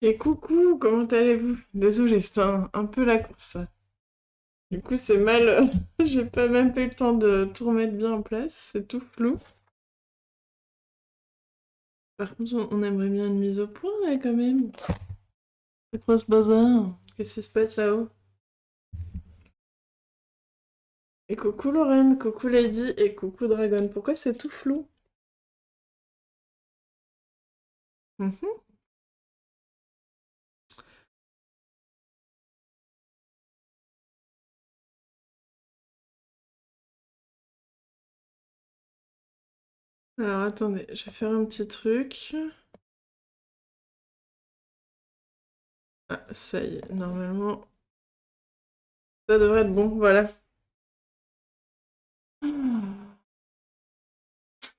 Et coucou, comment allez-vous? Désolée, c'était un peu la course. Du coup, c'est mal. J'ai pas même pas eu le temps de tout remettre bien en place. C'est tout flou. Par contre, on aimerait bien une mise au point là quand même. C'est quoi ce bazar? Qu'est-ce qui se passe là-haut? Et coucou Lorraine, coucou Lady et coucou Dragon. Pourquoi c'est tout flou? Mhm. Alors attendez, je vais faire un petit truc. Ah, ça y est, normalement, ça devrait être bon, voilà.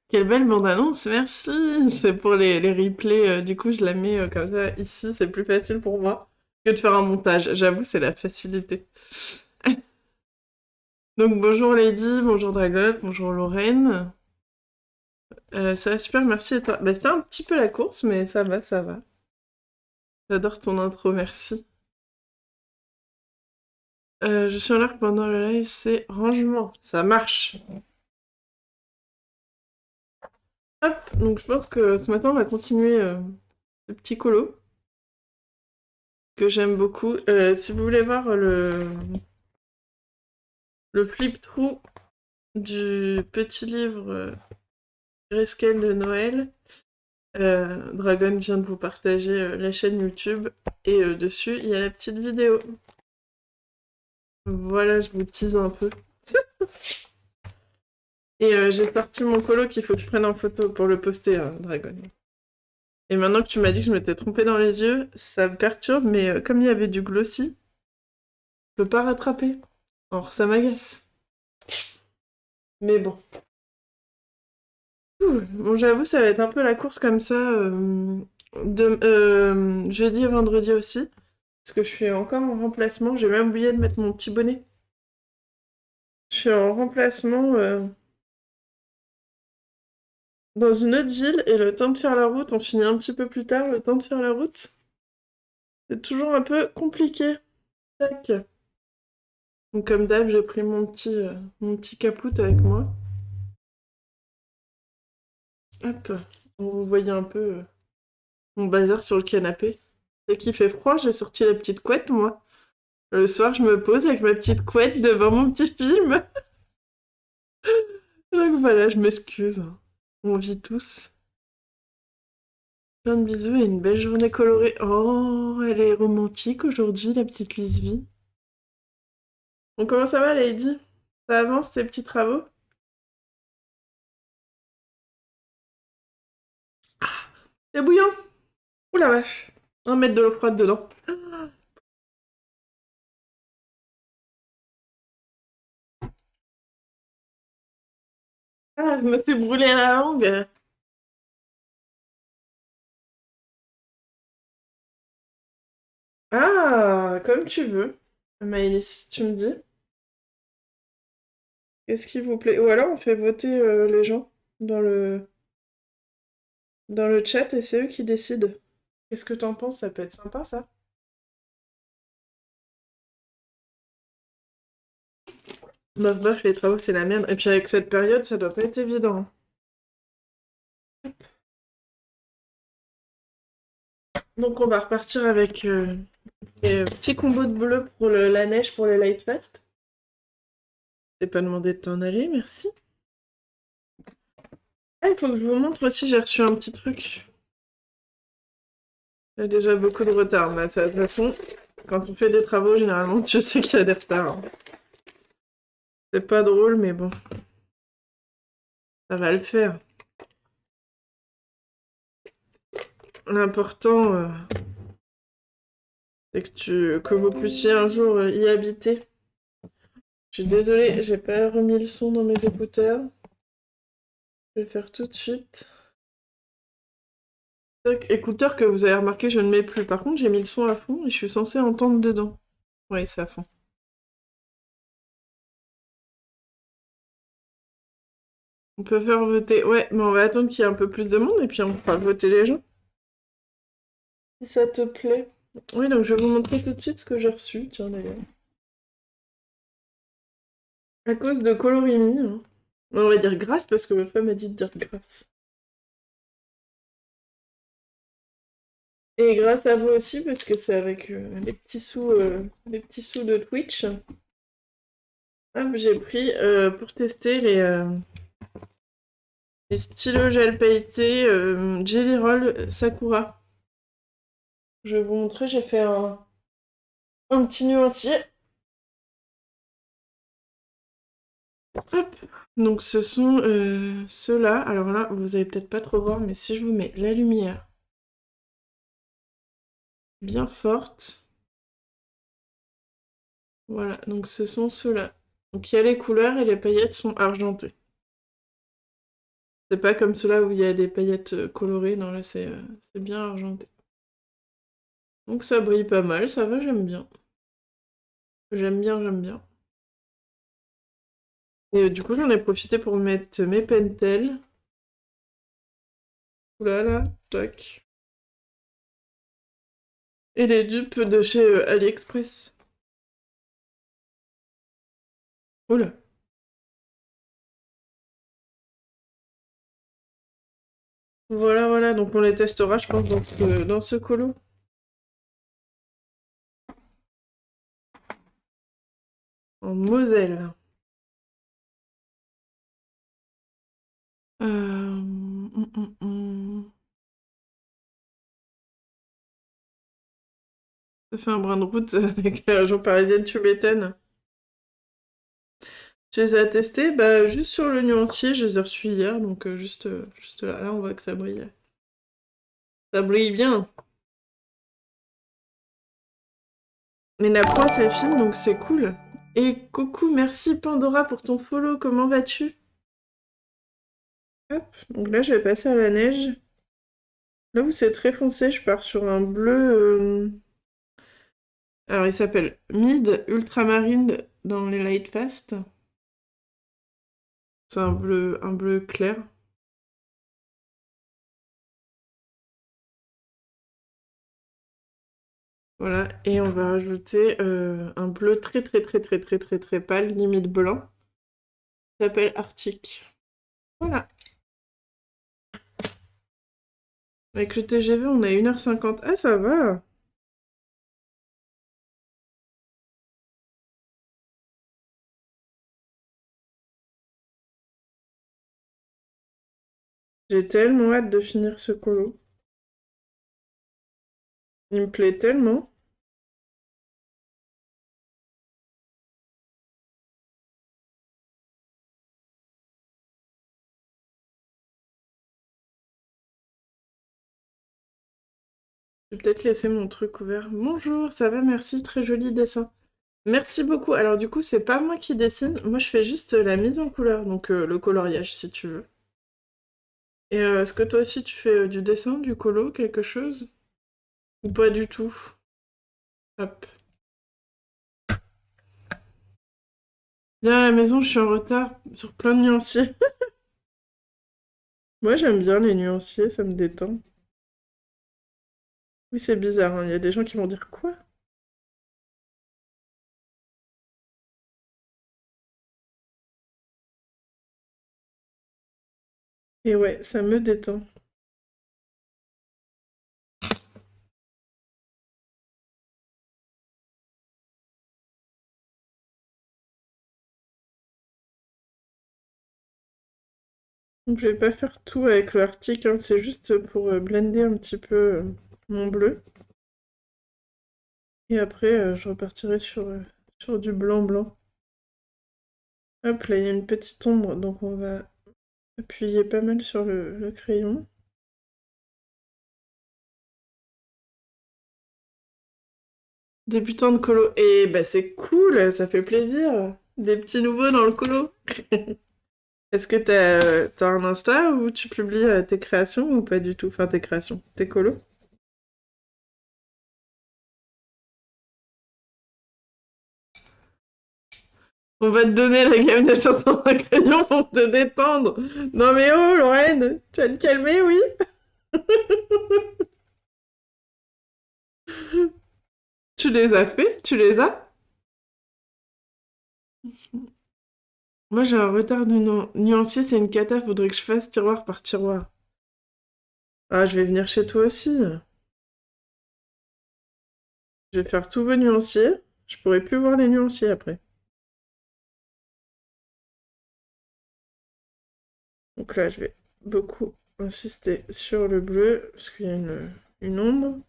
Quelle belle bande-annonce, merci! C'est pour les replays, du coup je la mets comme ça ici, c'est plus facile pour moi que de faire un montage. J'avoue, c'est la facilité. Donc bonjour Lady, bonjour Dragon, bonjour Lorraine. Ça va super, merci et toi? Bah, c'était un petit peu la course, mais ça va, ça va. J'adore ton intro, merci. Je suis en l'air pendant le live, c'est rangement. Ça marche. Hop, donc je pense que ce matin on va continuer ce petit colo que j'aime beaucoup. Si vous voulez voir le flip-through du petit livre Grayscale de Noël, Dragon vient de vous partager la chaîne YouTube et dessus il y a la petite vidéo. Voilà, je vous tease un peu. Et j'ai sorti mon colo qu'il faut que je prenne en photo pour le poster, Dragon. Et maintenant que tu m'as dit que je m'étais trompée dans les yeux, ça me perturbe, mais comme il y avait du glossy, je peux pas rattraper. Or, ça m'agace. Mais bon. Bon, j'avoue, ça va être un peu la course comme ça, jeudi et vendredi aussi. Parce que je suis encore en remplacement. J'ai même oublié de mettre mon petit bonnet. Je suis en remplacement dans une autre ville et le temps de faire la route, on finit un petit peu plus tard, le temps de faire la route, c'est toujours un peu compliqué. Tac. Donc comme d'hab, j'ai pris mon petit capoute avec moi. Hop. Vous voyez un peu mon bazar sur le canapé. Dès qu'il fait froid, j'ai sorti la petite couette, moi. Le soir, je me pose avec ma petite couette devant mon petit film. Donc voilà, je m'excuse. On vit tous. Plein de bisous et une belle journée colorée. Oh, elle est romantique aujourd'hui, la petite Lisby. Bon, comment ça va, Lady? Ça avance, ces petits travaux? C'est bouillant! Ouh la vache! On va mettre de l'eau froide dedans. Ah, je me suis brûlé la langue. Ah, comme tu veux. Maëlys, tu me dis, qu'est-ce qui vous plaît? Ou alors on fait voter les gens dans le chat et c'est eux qui décident. Qu'est-ce que t'en penses? Ça peut être sympa, ça. Bof, bof, les travaux, c'est la merde. Et puis avec cette période, ça doit pas être évident, hein. Donc on va repartir avec les petits combos de bleu pour la neige pour les Light Fast. J'ai pas demandé de t'en aller, merci. Ah, il faut que je vous montre aussi, j'ai reçu un petit truc. Il y a déjà beaucoup de retard. Bah, de toute façon, quand on fait des travaux, généralement, tu sais qu'il y a des retards, hein. C'est pas drôle, mais bon, ça va le faire. L'important, c'est que vous puissiez un jour y habiter. Je suis désolée, j'ai pas remis le son dans mes écouteurs. Je vais le faire tout de suite. Tac, écouteurs que vous avez remarqué, je ne mets plus. Par contre, j'ai mis le son à fond et je suis censée entendre dedans. Ouais, c'est à fond. On peut faire voter. Ouais, mais on va attendre qu'il y ait un peu plus de monde et puis on fera voter les gens. si ça te plaît. Oui, donc je vais vous montrer tout de suite ce que j'ai reçu, tiens d'ailleurs. À cause de Colorimi, hein. On va dire grâce parce que ma femme a dit de dire grâce. Et grâce à vous aussi parce que c'est avec les petits sous de Twitch. Hop, j'ai pris pour tester les stylos gel pailletés Jelly Roll Sakura. Je vais vous montrer, j'ai fait un petit nuancier. Hop. Donc ce sont ceux-là. Alors là, vous allez peut-être pas trop voir, mais si je vous mets la lumière bien forte. Voilà, donc ce sont ceux-là. Donc il y a les couleurs et les paillettes sont argentées. C'est pas comme ceux-là où il y a des paillettes colorées, non là c'est bien argenté. Donc ça brille pas mal, ça va, j'aime bien. J'aime bien, j'aime bien. Et du coup j'en ai profité pour mettre mes Pentel. Oula là, tac. Et les dupes de chez AliExpress. Oula. Voilà, voilà, donc on les testera, je pense, dans ce colo. En Moselle. Ça fait un brin de route avec la région parisienne, tu m'étonnes. Tu les as testés? Bah, juste sur le nuancier, je les ai reçus hier, donc juste là. Là, on voit que ça brille. Ça brille bien. Mais la pointe est fine, donc c'est cool. Et coucou, merci Pandora pour ton follow, comment vas-tu? Hop, donc là, je vais passer à la neige. Là où c'est très foncé, je pars sur un bleu... Alors, il s'appelle Mid Ultramarine dans les Light Fast. C'est un bleu clair. Voilà, et on va rajouter un bleu très très très très très très très pâle, limite blanc. Ça s'appelle Arctic. Voilà. Avec le TGV, on a 1h50. Ah, ça va! J'ai tellement hâte de finir ce colo. Il me plaît tellement. Je vais peut-être laisser mon truc ouvert. Bonjour, ça va, merci, très joli dessin. Merci beaucoup. Alors du coup, c'est pas moi qui dessine, moi je fais juste la mise en couleur, donc le coloriage si tu veux. Et est-ce que toi aussi tu fais du dessin, du colo, quelque chose? Ou pas du tout? Hop. Viens à la maison, je suis en retard sur plein de nuanciers. Moi j'aime bien les nuanciers, ça me détend. Oui, c'est bizarre, hein. Il y a des gens qui vont dire quoi? Et ouais, ça me détend. Donc je vais pas faire tout avec le Arctic, hein, c'est juste pour blender un petit peu mon bleu. Et après, je repartirai sur du blanc-blanc. Hop, là, il y a une petite ombre, donc on va appuyer pas mal sur le crayon. Débutant de colo. Et bah c'est cool, ça fait plaisir. Des petits nouveaux dans le colo. Est-ce que t'as un Insta où tu publies tes créations ou pas du tout? Enfin, tes créations, tes colos? On va te donner la gamme des 500 crayons pour te détendre. Non mais oh, Lorraine, tu vas te calmer, oui? Tu les as fait? Tu les as? Moi, j'ai un retard de nuancier, c'est une cata, faudrait que je fasse tiroir par tiroir. Ah, je vais venir chez toi aussi. Je vais faire tous vos nuanciers. Je pourrai plus voir les nuanciers après. Donc là, je vais beaucoup insister sur le bleu, parce qu'il y a une ombre.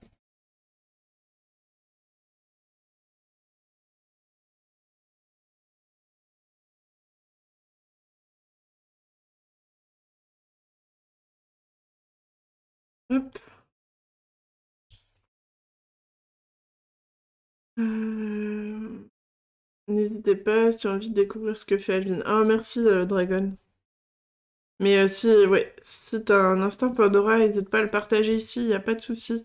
Hop. N'hésitez pas si tu as envie de découvrir ce que fait Alvin. Ah, merci, Dragon. Mais si, ouais, si t'as un instinct Pandora, n'hésite pas à le partager ici, y a pas de souci.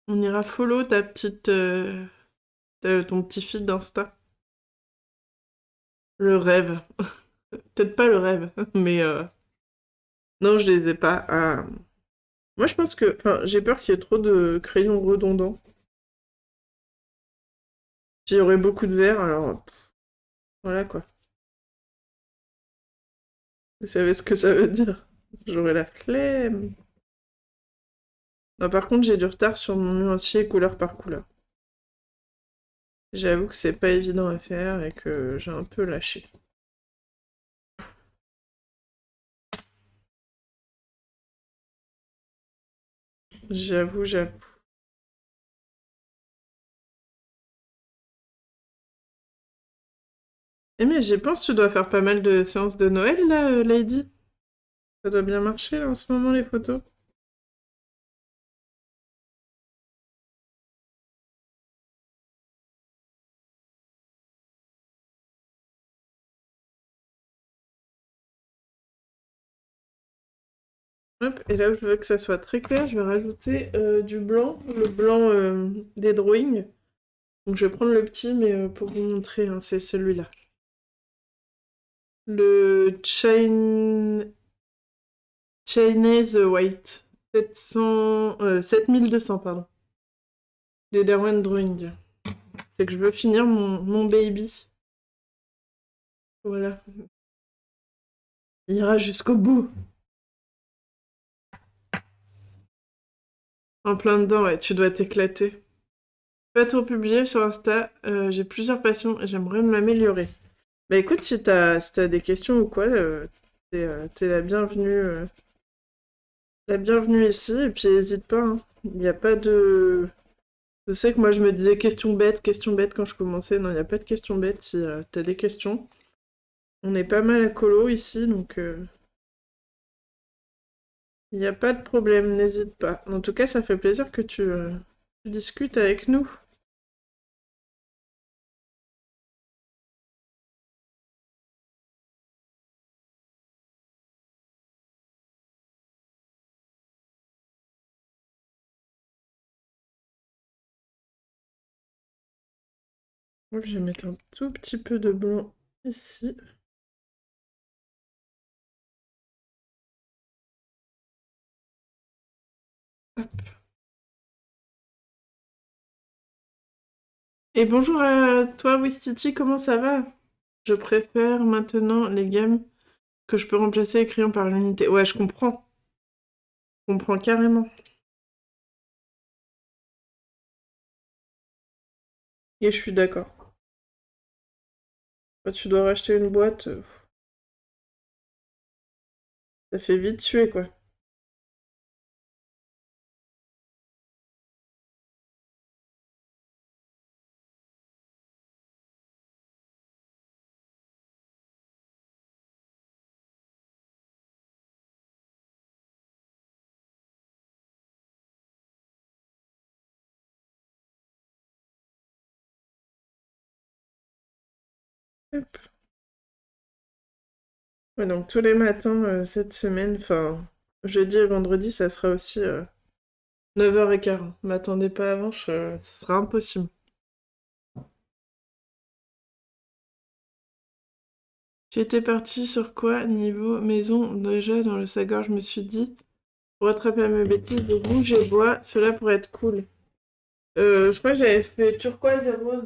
On ira follow ta petite, ton petit feed d'Insta. Le rêve. Peut-être pas le rêve, mais non, je les ai pas. Ah. Moi, je pense que, enfin, j'ai peur qu'il y ait trop de crayons redondants. Puis il y aurait beaucoup de verre, alors voilà quoi. Vous savez ce que ça veut dire. J'aurais la flemme. Non, par contre, j'ai du retard sur mon nuancier couleur par couleur. J'avoue que c'est pas évident à faire et que j'ai un peu lâché. J'avoue, j'avoue. Eh mais j'y pense, tu dois faire pas mal de séances de Noël là, Lady. Ça doit bien marcher là en ce moment les photos. Hop, et là où je veux que ça soit très clair, je vais rajouter du blanc, le blanc des drawings. Donc je vais prendre le petit, mais pour vous montrer, hein, c'est celui-là. Le Chinese White. 7200, pardon. Des Derwent Drawing. C'est que je veux finir mon baby. Voilà. Il ira jusqu'au bout. En plein dedans, ouais, tu dois t'éclater. Pas trop publié sur Insta, j'ai plusieurs passions et j'aimerais m'améliorer. Bah écoute, si t'as des questions ou quoi, t'es la bienvenue ici, et puis n'hésite pas, hein. Il n'y a pas de... Je sais que moi je me disais questions bêtes quand je commençais. Non, il n'y a pas de questions bêtes si t'as des questions. On est pas mal à colo ici, donc il n'y a pas de problème, n'hésite pas. En tout cas, ça fait plaisir que tu discutes avec nous. Moi, je vais mettre un tout petit peu de blanc ici. Et bonjour à toi, Wistiti, comment ça va? Je préfère maintenant les gammes que je peux remplacer les crayons par l'unité. Ouais, je comprends carrément. Et je suis d'accord. Quand tu dois racheter une boîte, ça fait vite tuer, quoi. Hop. Ouais, donc tous les matins cette semaine, enfin, jeudi et vendredi, ça sera aussi 9h15. M'attendez pas avant, ce sera impossible. J'étais partie sur quoi niveau maison? Déjà, dans le Sagor, je me suis dit, pour attraper mes bêtises de rouge et bois, cela pourrait être cool. Je crois que j'avais fait turquoise et rose.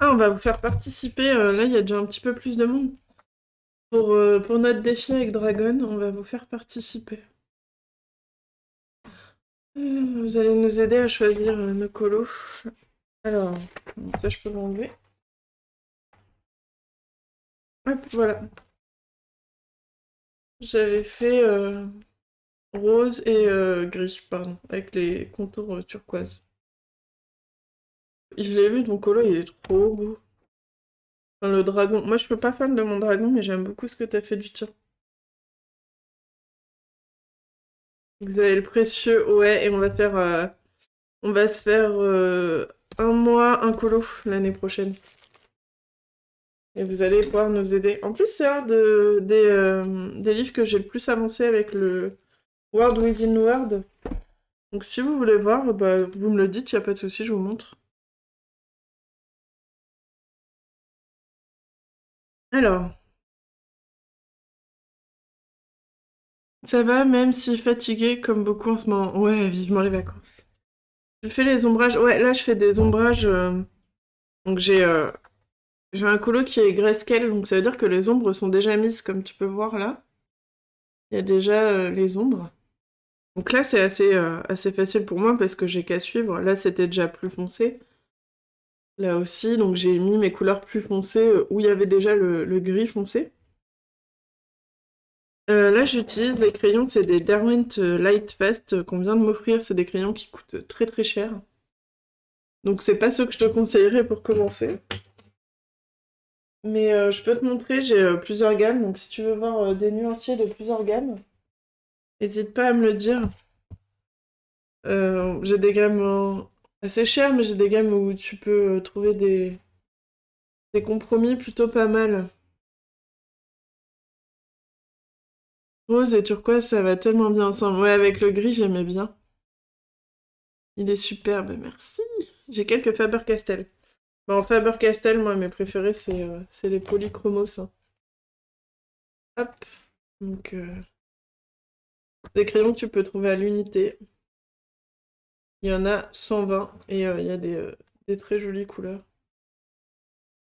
Ah, on va vous faire participer. Là, il y a déjà un petit peu plus de monde. Pour notre défi avec Dragon, on va vous faire participer. Vous allez nous aider à choisir nos colos. Alors, ça, je peux l'enlever. Hop, voilà. J'avais fait rose et gris, pardon, avec les contours turquoise. Je l'ai vu, ton colo, il est trop beau. Enfin, le dragon. Moi, je suis pas fan de mon dragon, mais j'aime beaucoup ce que t'as fait du tien. Vous avez le précieux, ouais, et on va se faire un mois, un colo l'année prochaine. Et vous allez pouvoir nous aider. En plus, c'est des livres que j'ai le plus avancé avec le World Within World. Donc si vous voulez voir, bah, vous me le dites, y a pas de souci, je vous montre. Alors, ça va, même si fatigué comme beaucoup en ce moment. Ouais, vivement les vacances. Je fais les ombrages. Ouais, là, je fais des ombrages. Donc j'ai un colo qui est grayscale, donc ça veut dire que les ombres sont déjà mises, comme tu peux voir là. Il y a déjà les ombres. Donc là, c'est assez facile pour moi parce que j'ai qu'à suivre. Là, c'était déjà plus foncé. Là aussi, donc j'ai mis mes couleurs plus foncées où il y avait déjà le gris foncé. Là, j'utilise les crayons, c'est des Derwent Lightfast qu'on vient de m'offrir. C'est des crayons qui coûtent très très cher. Donc c'est pas ceux que je te conseillerais pour commencer. Mais je peux te montrer, j'ai plusieurs gammes. Donc si tu veux voir des nuanciers de plusieurs gammes, n'hésite pas à me le dire. J'ai des gammes assez chères, mais j'ai des gammes où tu peux trouver des compromis plutôt pas mal. Rose et turquoise, ça va tellement bien ensemble. Ouais, avec le gris, j'aimais bien. Il est superbe, merci. J'ai quelques Faber-Castell. Bah, en Faber-Castell, moi, mes préférés, c'est les polychromos, hein. Hop. Donc, c'est des crayons que tu peux trouver à l'unité. Il y en a 120 et il y a des très jolies couleurs.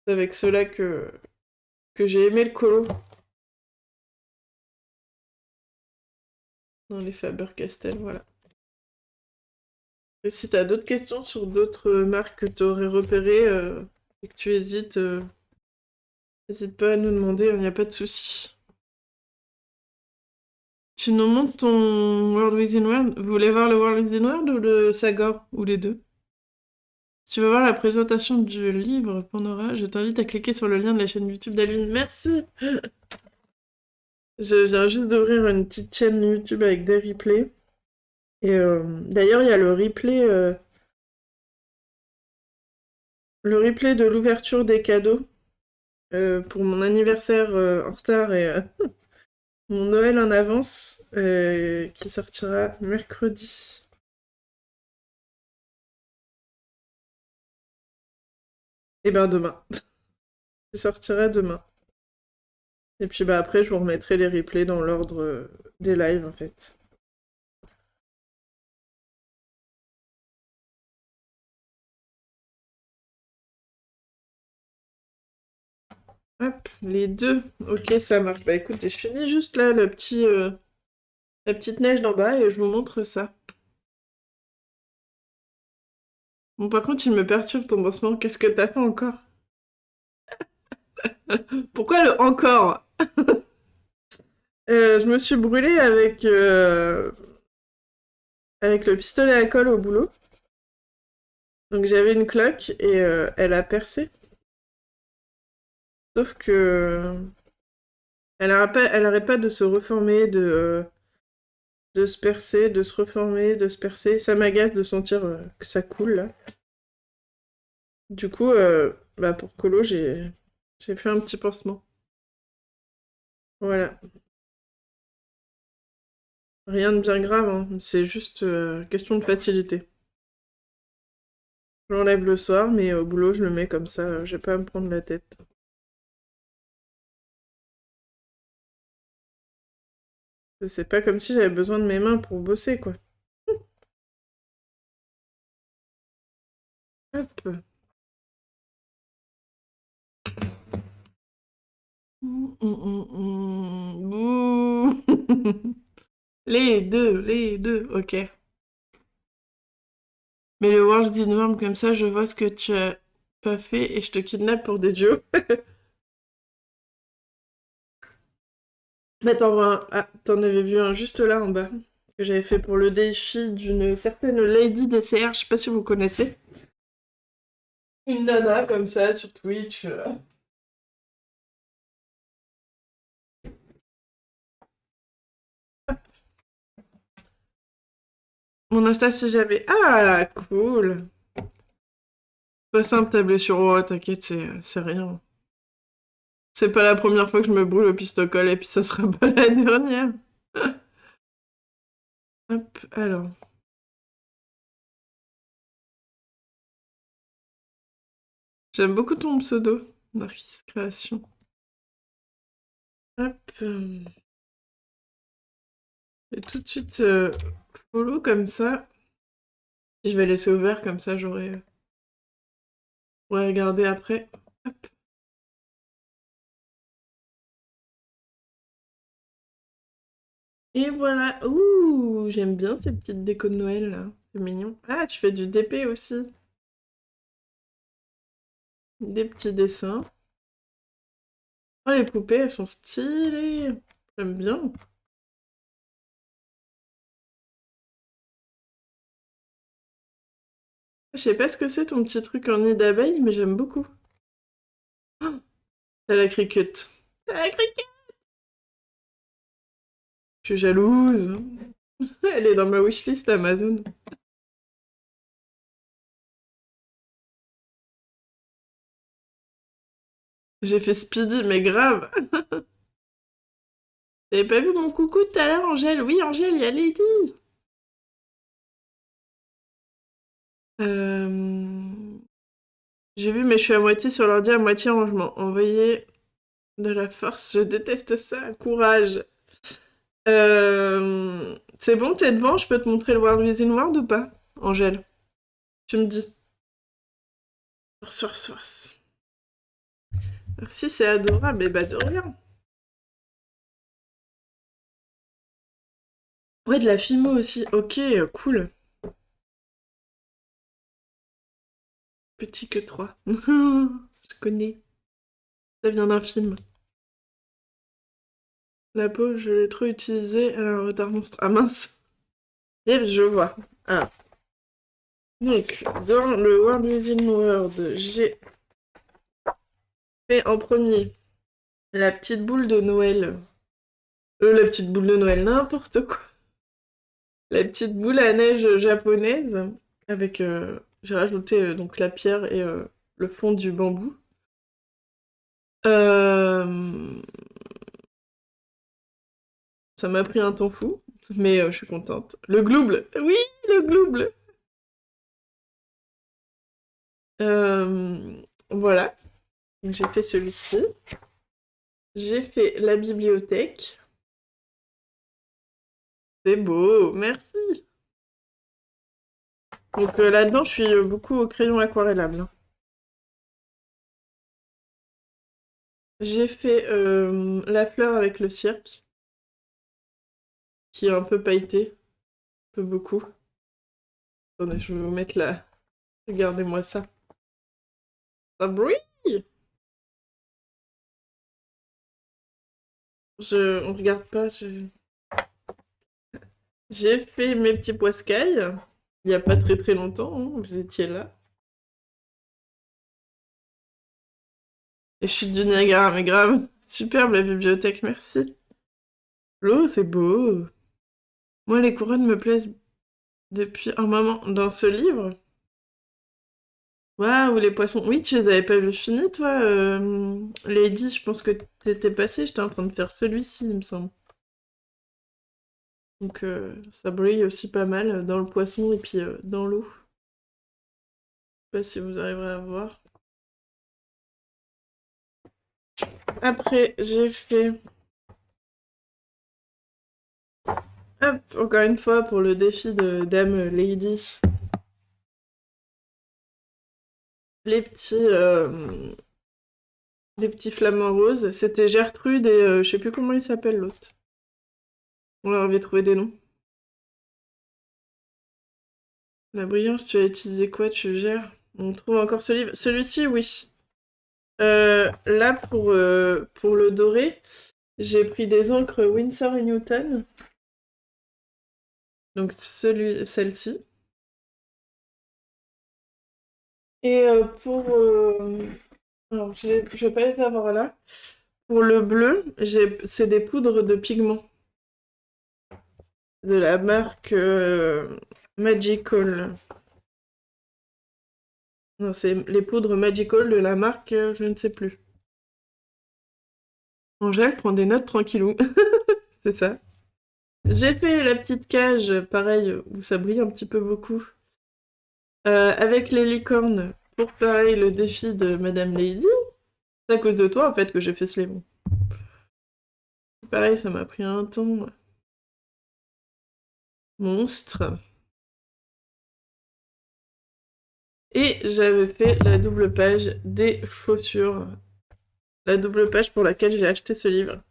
C'est avec ceux-là que j'ai aimé le colo dans les Faber-Castell, voilà. Et si t'as d'autres questions sur d'autres marques que t'aurais repérées et que tu hésites, n'hésite pas à nous demander, il n'y a pas de souci. Tu nous montres ton World Within World? Vous voulez voir le World Within World ou le Sagor? Ou les deux? Si tu veux voir la présentation du livre Pandora, je t'invite à cliquer sur le lien de la chaîne YouTube d'Aline. Merci! Je viens juste d'ouvrir une petite chaîne YouTube avec des replays. Et d'ailleurs, il y a le replay de l'ouverture des cadeaux pour mon anniversaire en retard et mon Noël en avance qui sortira mercredi. Et ben demain. Qui sortira demain. Et puis bah après, je vous remettrai les replays dans l'ordre des lives en fait. Hop, les deux. Ok, ça marche. Bah écoute, je finis juste là la petite neige d'en bas et je vous montre ça. Bon, par contre, il me perturbe ton pansement. Qu'est-ce que t'as fait encore? Pourquoi le encore? Je me suis brûlée avec le pistolet à colle au boulot. Donc j'avais une cloque et elle a percé. Sauf que elle arrête pas de se reformer, de se percer, de se reformer, de se percer. Ça m'agace de sentir que ça coule là. Du coup, bah pour Colo, j'ai fait un petit pansement. Voilà. Rien de bien grave, hein. C'est juste question de facilité. Je l'enlève le soir, mais au boulot, je le mets comme ça, j'ai pas à me prendre la tête. C'est pas comme si j'avais besoin de mes mains pour bosser, quoi. Hop. Bouh. Les deux, ok. Mais le World Worm comme ça, je vois ce que tu as pas fait et je te kidnappe pour des duos. Mais t'en avais vu un juste là en bas, que j'avais fait pour le défi d'une certaine Lady DCR, je sais pas si vous connaissez. Une nana comme ça sur Twitch. Mon Insta si j'avais. Ah, cool. Pas simple ta blessure, oh t'inquiète, c'est rien. C'est pas la première fois que je me brûle au pistocol et puis ça sera pas la dernière. Hop, alors. J'aime beaucoup ton pseudo, Narcisse Création. Hop. Et tout de suite follow comme ça. Je vais laisser ouvert comme ça j'aurai. Ouais, regarder après. Hop. Et voilà. Ouh, j'aime bien ces petites décos de Noël là. C'est mignon. Ah, tu fais du DP aussi. Des petits dessins. Oh, les poupées, elles sont stylées. J'aime bien. Je sais pas ce que c'est ton petit truc en nid d'abeille, mais j'aime beaucoup. Oh, t'as la cricket. T'as la cricket. Je suis jalouse. Elle est dans ma wishlist Amazon. J'ai fait Speedy, mais grave. T'avais pas vu mon coucou tout à l'heure, Angèle? Oui, Angèle, il y a Lady. Euh... J'ai vu, mais je suis à moitié sur l'ordi, à moitié en rangement. Envoyer de la force, je déteste ça. Courage. C'est bon, t'es devant, je peux te montrer le World Within World ou pas, Angèle? Tu me dis. Force, force, force. Merci, c'est adorable, et bah de rien. Ouais, de la Fimo aussi. Ok, cool. Petit que 3. Je connais. Ça vient d'un film. La peau, je l'ai trop utilisée, elle a un retard monstre. Ah mince. Yep, je vois. Ah. Donc, dans le World Within World, j'ai fait en premier la petite boule de Noël. La petite boule de Noël, n'importe quoi. La petite boule à neige japonaise, avec... j'ai rajouté donc la pierre et le fond du bambou. Euh, Ça m'a pris un temps fou, mais je suis contente. Le glouble, oui, le glouble. Voilà, donc j'ai fait celui-ci. J'ai fait la bibliothèque. C'est beau, merci. Donc là-dedans, je suis beaucoup au crayon aquarellable, hein. J'ai fait la fleur avec le cirque, qui est un peu pailleté, un peu beaucoup. Attendez, je vais vous mettre là. Regardez-moi ça. Ça brille. On regarde pas. J'ai fait mes petits poiscailles. Il n'y a pas très très longtemps, hein, vous étiez là. Et chute du Niagara, mais grave. Superbe la bibliothèque, merci. L'eau, c'est beau. Moi, les couronnes me plaisent depuis un moment. Dans ce livre, waouh, les poissons. Oui, tu les avais pas vus finis, toi, Lady. Je pense que t'étais passé. J'étais en train de faire celui-ci, il me semble. Donc, ça brille aussi pas mal dans le poisson et puis dans l'eau. Je sais pas si vous arriverez à voir. Après, j'ai fait Hop, encore une fois pour le défi de Dame Lady. Les petits flamants roses. C'était Gertrude et je sais plus comment il s'appelle l'autre. On leur avait trouvé des noms. La brillance, tu as utilisé quoi, tu gères? On trouve encore ce livre. Celui-ci, oui. Là, pour le doré, j'ai pris des encres Winsor et Newton. Donc celle-ci. Et alors, je vais pas les avoir là. Pour le bleu, c'est des poudres de pigments. De la marque Magical. Non, c'est les poudres Magical de la marque, je ne sais plus. Angèle prend des notes tranquillou. C'est ça. J'ai fait la petite cage, pareil, où ça brille un petit peu beaucoup. Avec les licornes, pour pareil, le défi de Madame Lady. C'est à cause de toi, en fait, que j'ai fait ce livre. Pareil, ça m'a pris un temps. Monstre. Et j'avais fait la double page des chaussures. La double page pour laquelle j'ai acheté ce livre.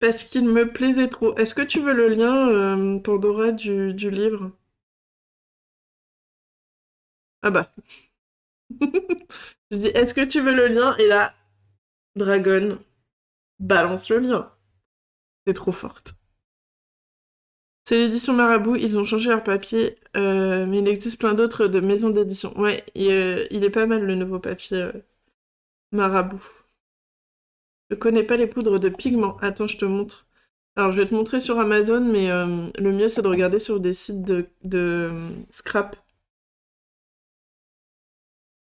Parce qu'il me plaisait trop. Est-ce que tu veux le lien, Pandora, du livre? Ah bah. Je dis, est-ce que tu veux le lien? Et là, Dragon balance le lien. C'est trop forte. C'est l'édition Marabout, ils ont changé leur papier, mais il existe plein d'autres de maisons d'édition. Ouais, il est pas mal le nouveau papier Marabout. Je connais pas les poudres de pigments. Attends, je te montre. Alors, je vais te montrer sur Amazon, mais le mieux, c'est de regarder sur des sites de scrap.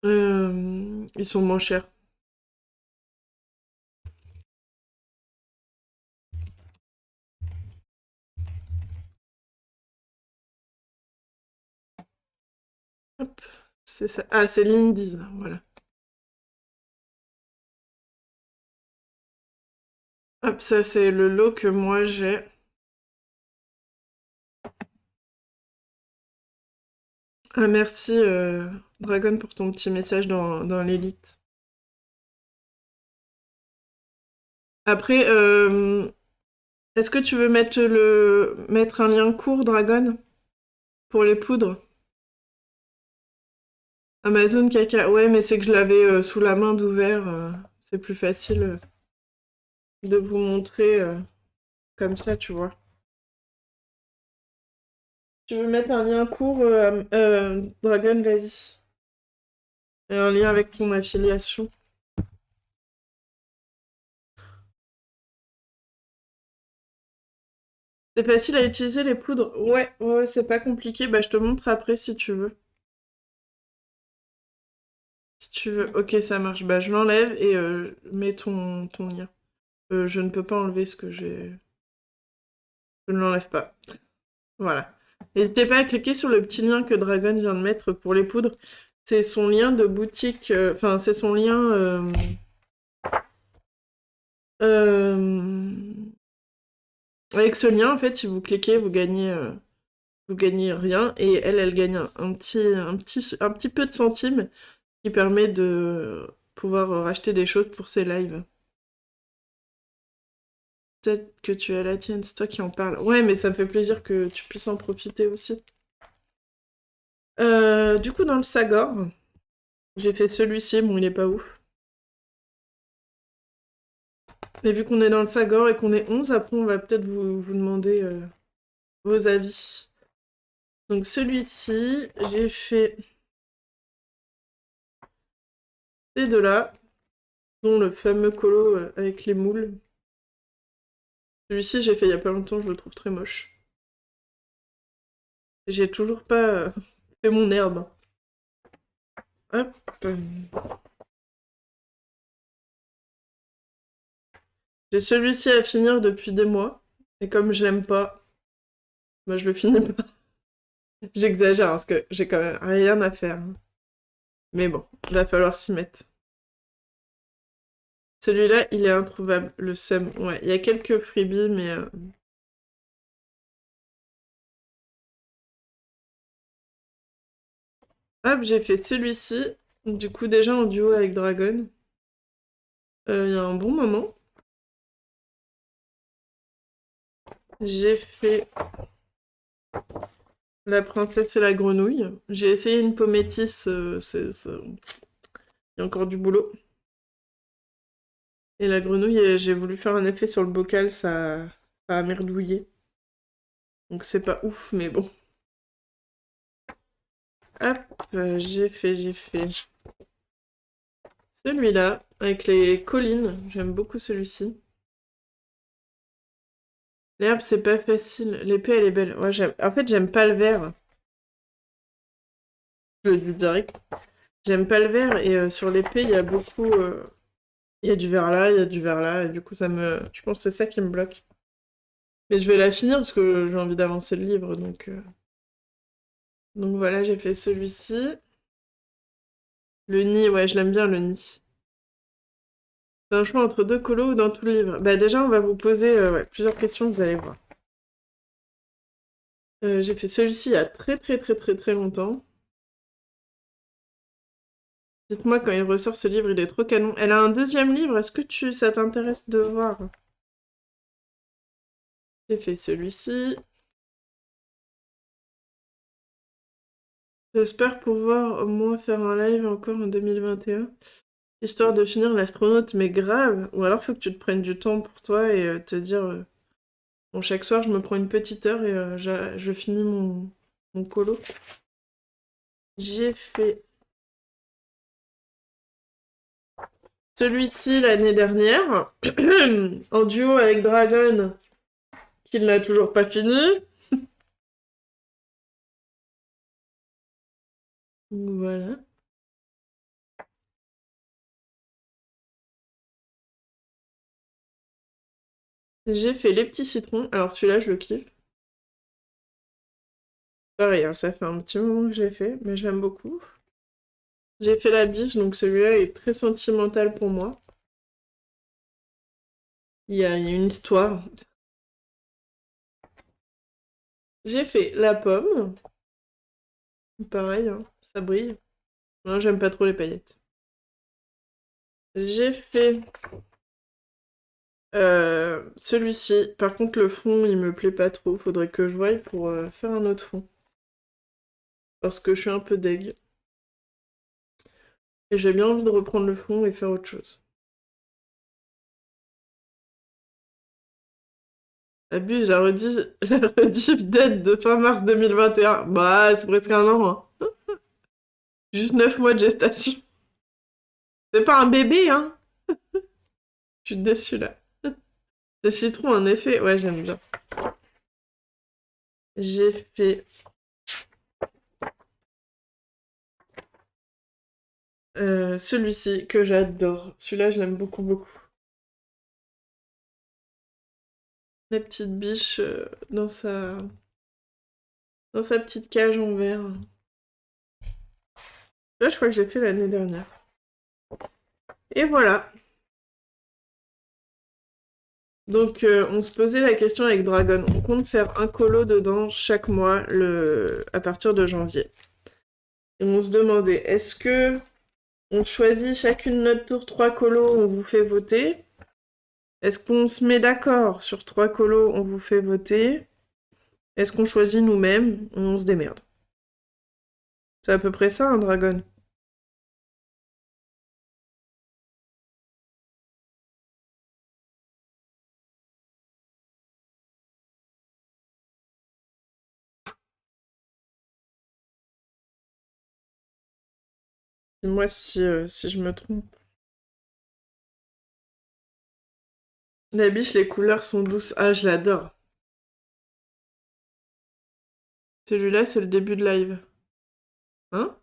Ils sont moins chers. Hop, c'est ça. Ah, c'est l'Indies, voilà. Hop, ça, c'est le lot que moi j'ai. Ah, merci, Dragon, pour ton petit message dans l'élite. Après, est-ce que tu veux mettre un lien court, Dragon, pour les poudres? Amazon caca. Ouais, mais c'est que je l'avais sous la main d'ouvert. C'est plus facile de vous montrer comme ça, tu vois. Tu veux mettre un lien court, Dragon, vas-y. Et un lien avec ton affiliation. C'est facile à utiliser les poudres? Ouais, ouais, c'est pas compliqué. Bah, je te montre après si tu veux. Si tu veux. Ok, ça marche. Bah, je l'enlève et mets ton lien. Je ne peux pas enlever ce que j'ai. Je ne l'enlève pas. Voilà. N'hésitez pas à cliquer sur le petit lien que Dragon vient de mettre pour les poudres. C'est son lien de boutique. Enfin, c'est son lien. Euh, Avec ce lien, en fait, si vous cliquez, vous gagnez rien. Et elle gagne un petit peu de centimes qui permet de pouvoir racheter des choses pour ses lives. Peut-être que tu as la tienne, c'est toi qui en parles. Ouais, mais ça me fait plaisir que tu puisses en profiter aussi. Du coup, dans le Sagor, j'ai fait celui-ci, bon, il est pas ouf. Mais vu qu'on est dans le Sagor et qu'on est 11, après, on va peut-être vous demander vos avis. Donc, celui-ci, j'ai fait ces deux-là, dont le fameux colo avec les moules. Celui-ci, j'ai fait il y a pas longtemps, je le trouve très moche. J'ai toujours pas fait mon herbe. Hop. J'ai celui-ci à finir depuis des mois. Et comme je l'aime pas, bah, je le finis pas. J'exagère, hein, parce que j'ai quand même rien à faire. Mais bon, il va falloir s'y mettre. Celui-là, il est introuvable, le seum. Ouais, il y a quelques freebies, mais Hop, j'ai fait celui-ci. Du coup, déjà en duo avec Dragon. Il y a un bon moment. J'ai fait la princesse et la grenouille. J'ai essayé une peau métisse. Il y a encore du boulot. Et la grenouille, j'ai voulu faire un effet sur le bocal, ça a merdouillé. Donc c'est pas ouf, mais bon. Hop, j'ai fait celui-là, avec les collines. J'aime beaucoup celui-ci. L'herbe, c'est pas facile. L'épée, elle est belle. Ouais, en fait, j'aime pas le vert. Je le dis direct. J'aime pas le vert, et sur l'épée, il y a beaucoup... Il y a du vert là, il y a du vert là, et du coup, ça me... Je pense que c'est ça qui me bloque. Mais je vais la finir, parce que j'ai envie d'avancer le livre, donc voilà, j'ai fait celui-ci. Le nid, ouais, je l'aime bien, le nid. C'est un choix entre deux colos ou dans tout le livre. Bah déjà, on va vous poser ouais, plusieurs questions, vous allez voir. J'ai fait celui-ci il y a très très très très très longtemps. Dites-moi quand il ressort ce livre, il est trop canon. Elle a un deuxième livre, est-ce que ça t'intéresse de voir? J'ai fait celui-ci. J'espère pouvoir au moins faire un live encore en 2021. Histoire de finir l'astronaute, mais grave. Ou alors faut que tu te prennes du temps pour toi et te dire... bon, chaque soir, je me prends une petite heure et je finis mon colo. J'ai fait celui-ci l'année dernière, en duo avec Dragon, qui n'a toujours pas fini. Voilà. J'ai fait les petits citrons. Alors celui-là, je le kiffe. Pareil, hein, ça fait un petit moment que je l'ai fait, mais j'aime beaucoup. J'ai fait la biche, donc celui-là est très sentimental pour moi. Il y a une histoire. J'ai fait la pomme. Pareil, hein, ça brille. Non, j'aime pas trop les paillettes. J'ai fait celui-ci. Par contre, le fond, il me plaît pas trop. Faudrait que je voie pour faire un autre fond. Parce que je suis un peu deg. Et j'ai bien envie de reprendre le fond et faire autre chose. Abuse, la rediff date de fin mars 2021. Bah, c'est presque un an, hein. Juste 9 mois de gestation. C'est pas un bébé, hein. Je suis déçue, là. Les citrons, en effet, ouais, j'aime bien. J'ai fait celui-ci que j'adore. Celui-là, je l'aime beaucoup, beaucoup. La petite biche dans sa petite cage en verre. Là, je crois que j'ai fait l'année dernière. Et voilà. Donc, on se posait la question avec Dragon. On compte faire un colo dedans chaque mois à partir de janvier. Et on se demandait, est-ce que on choisit chacune notre tour 3 colos, on vous fait voter? Est-ce qu'on se met d'accord sur 3 colos, on vous fait voter? Est-ce qu'on choisit nous-mêmes? On se démerde. C'est à peu près ça, un Dragon. Dis-moi si je me trompe. La biche, les couleurs sont douces. Ah, je l'adore. Celui-là, c'est le début de live. Hein?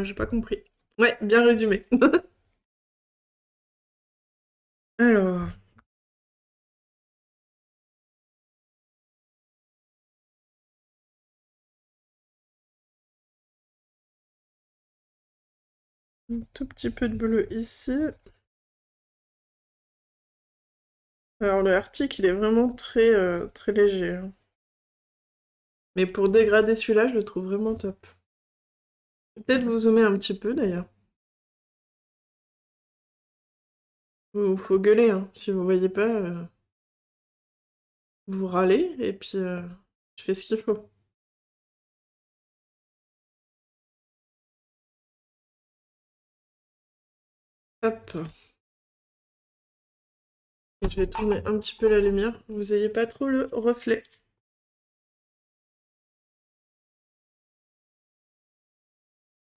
J'ai pas compris. Ouais, bien résumé. Alors, un tout petit peu de bleu ici. Alors le Arctic, il est vraiment très léger, hein. Mais pour dégrader celui-là, je le trouve vraiment top. Peut-être vous zoomer un petit peu d'ailleurs. Faut gueuler, hein. Si vous voyez pas, vous râlez et puis je fais ce qu'il faut. Hop. Et je vais tourner un petit peu la lumière, pour que vous ayez pas trop le reflet.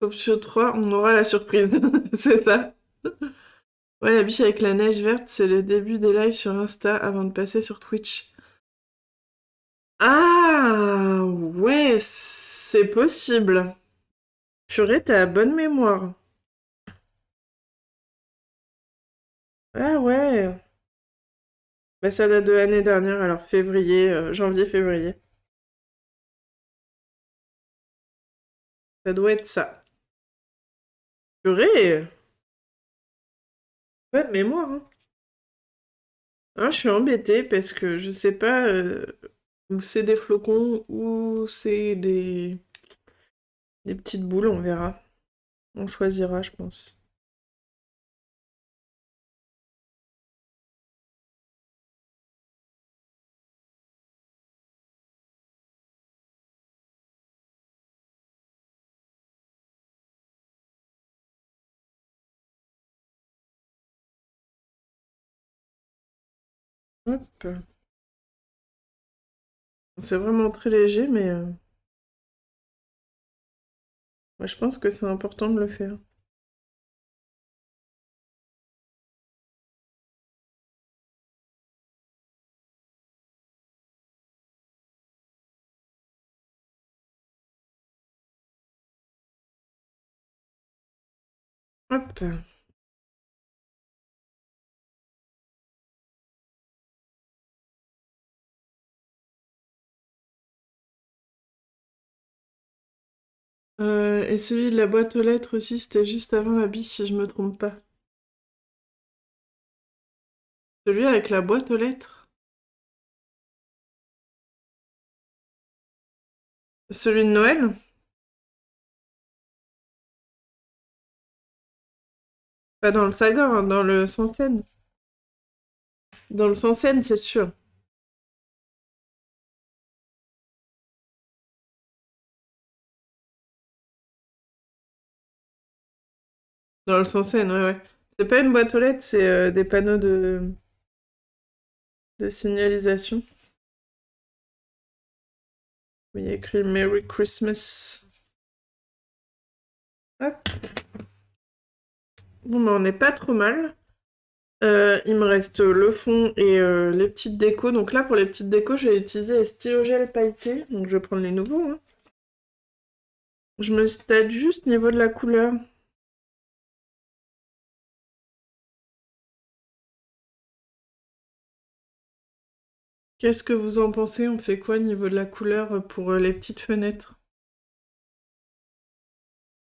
Option 3, on aura la surprise. C'est ça. Ouais, la biche avec la neige verte, c'est le début des lives sur Insta avant de passer sur Twitch. Ah ouais, c'est possible. Purée, t'as bonne mémoire. Ah ouais. Bah ça date de l'année dernière, alors février, janvier-février. Ça doit être ça. Purée, bonne mémoire, hein. Ah, je suis embêtée parce que je sais pas où c'est des flocons, où c'est des petites boules, on verra. On choisira, je pense. Hop. C'est vraiment très léger, mais moi, je pense que c'est important de le faire. Hop. Et celui de la boîte aux lettres aussi, c'était juste avant la biche, si je me trompe pas. Celui avec la boîte aux lettres. Celui de Noël? Pas dans le Sagor, hein, dans le Sansen. Dans le Sansen, c'est sûr. Dans le Sansen, ouais, ouais. C'est pas une boîte aux lettres, c'est des panneaux de signalisation. Où il y a écrit Merry Christmas. Hop. Bon, bah, on n'est pas trop mal. Il me reste le fond et les petites décos. Donc là, pour les petites décos, j'ai utilisé les stylogel pailletés. Donc je vais prendre les nouveaux, hein. Je me stade juste au niveau de la couleur. Qu'est-ce que vous en pensez? On fait quoi au niveau de la couleur pour les petites fenêtres?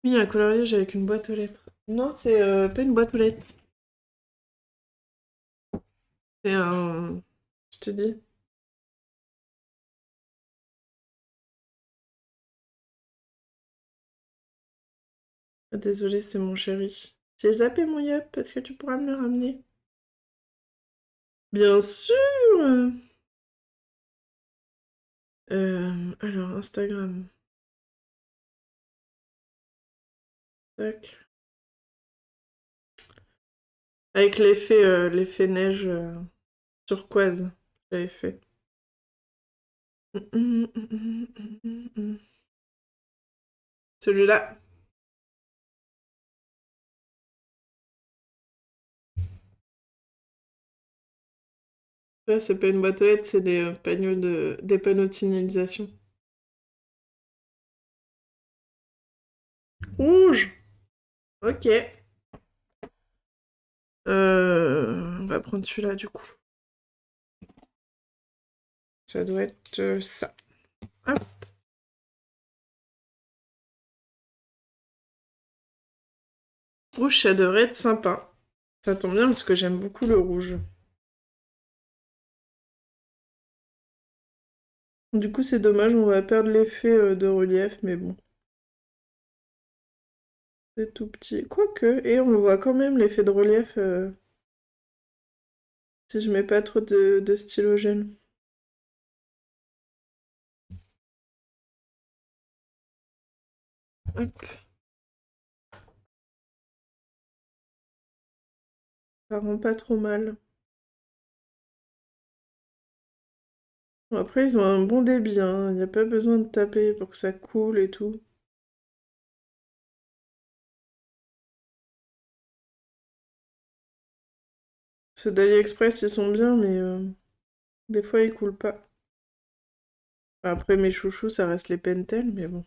Oui, un coloriage avec une boîte aux lettres. Non, c'est pas une boîte aux lettres. C'est un... Je te dis. Ah, désolé, c'est mon chéri. J'ai zappé mon yup. Est-ce que tu pourras me le ramener? Bien sûr! Alors, Instagram. Tac. Avec l'effet neige turquoise, j'avais fait. Celui-là. Ouais, c'est pas une boîte aux lettres, c'est des panneaux de signalisation. Rouge! Ok. On va prendre celui-là du coup. Ça doit être ça. Hop. Rouge, ça devrait être sympa. Ça tombe bien parce que j'aime beaucoup le rouge. Du coup, c'est dommage, on va perdre l'effet de relief, mais bon, c'est tout petit. Quoique, et on voit quand même l'effet de relief si je mets pas trop de stylogène. Hop, ça rend pas trop mal. Bon, après, ils ont un bon débit, hein. Il n'y a pas besoin de taper pour que ça coule et tout. Ceux d'AliExpress, ils sont bien, mais des fois, ils coulent pas. Après, mes chouchous, ça reste les Pentel, mais bon.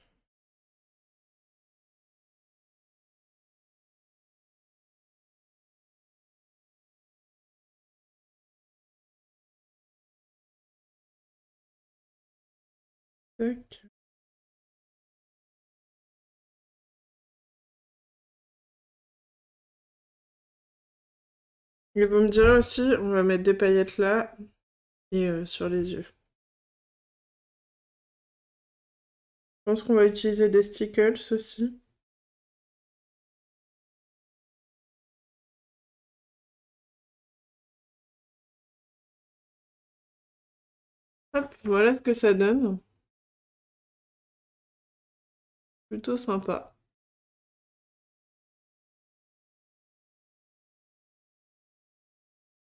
Tac. Et vous me direz aussi, on va mettre des paillettes là et sur les yeux. Je pense qu'on va utiliser des stickles aussi. Hop, voilà ce que ça donne. Plutôt sympa.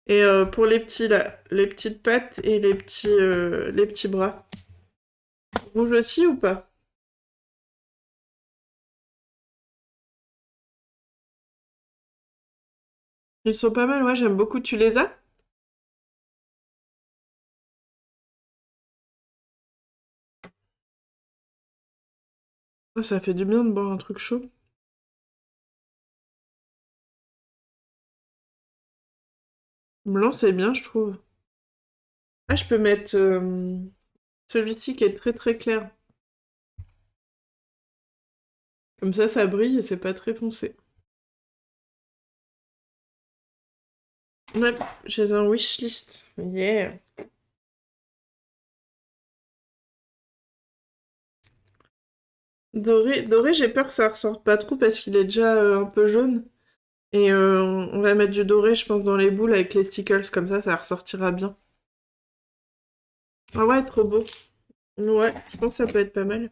Et pour les petits là, les petites pattes et les petits bras. Rouge aussi ou pas? Ils sont pas mal, ouais, j'aime beaucoup. Tu les as? Oh, ça fait du bien de boire un truc chaud. Blanc, c'est bien, je trouve. Ah, je peux mettre celui-ci qui est très très clair. Comme ça brille et c'est pas très foncé. Hop, j'ai un wishlist. Yeah. Doré, doré, j'ai peur que ça ressorte pas trop parce qu'il est déjà un peu jaune. Et on va mettre du doré, je pense, dans les boules avec les stickers, comme ça ressortira bien. Ah ouais, trop beau. Ouais, je pense que ça peut être pas mal.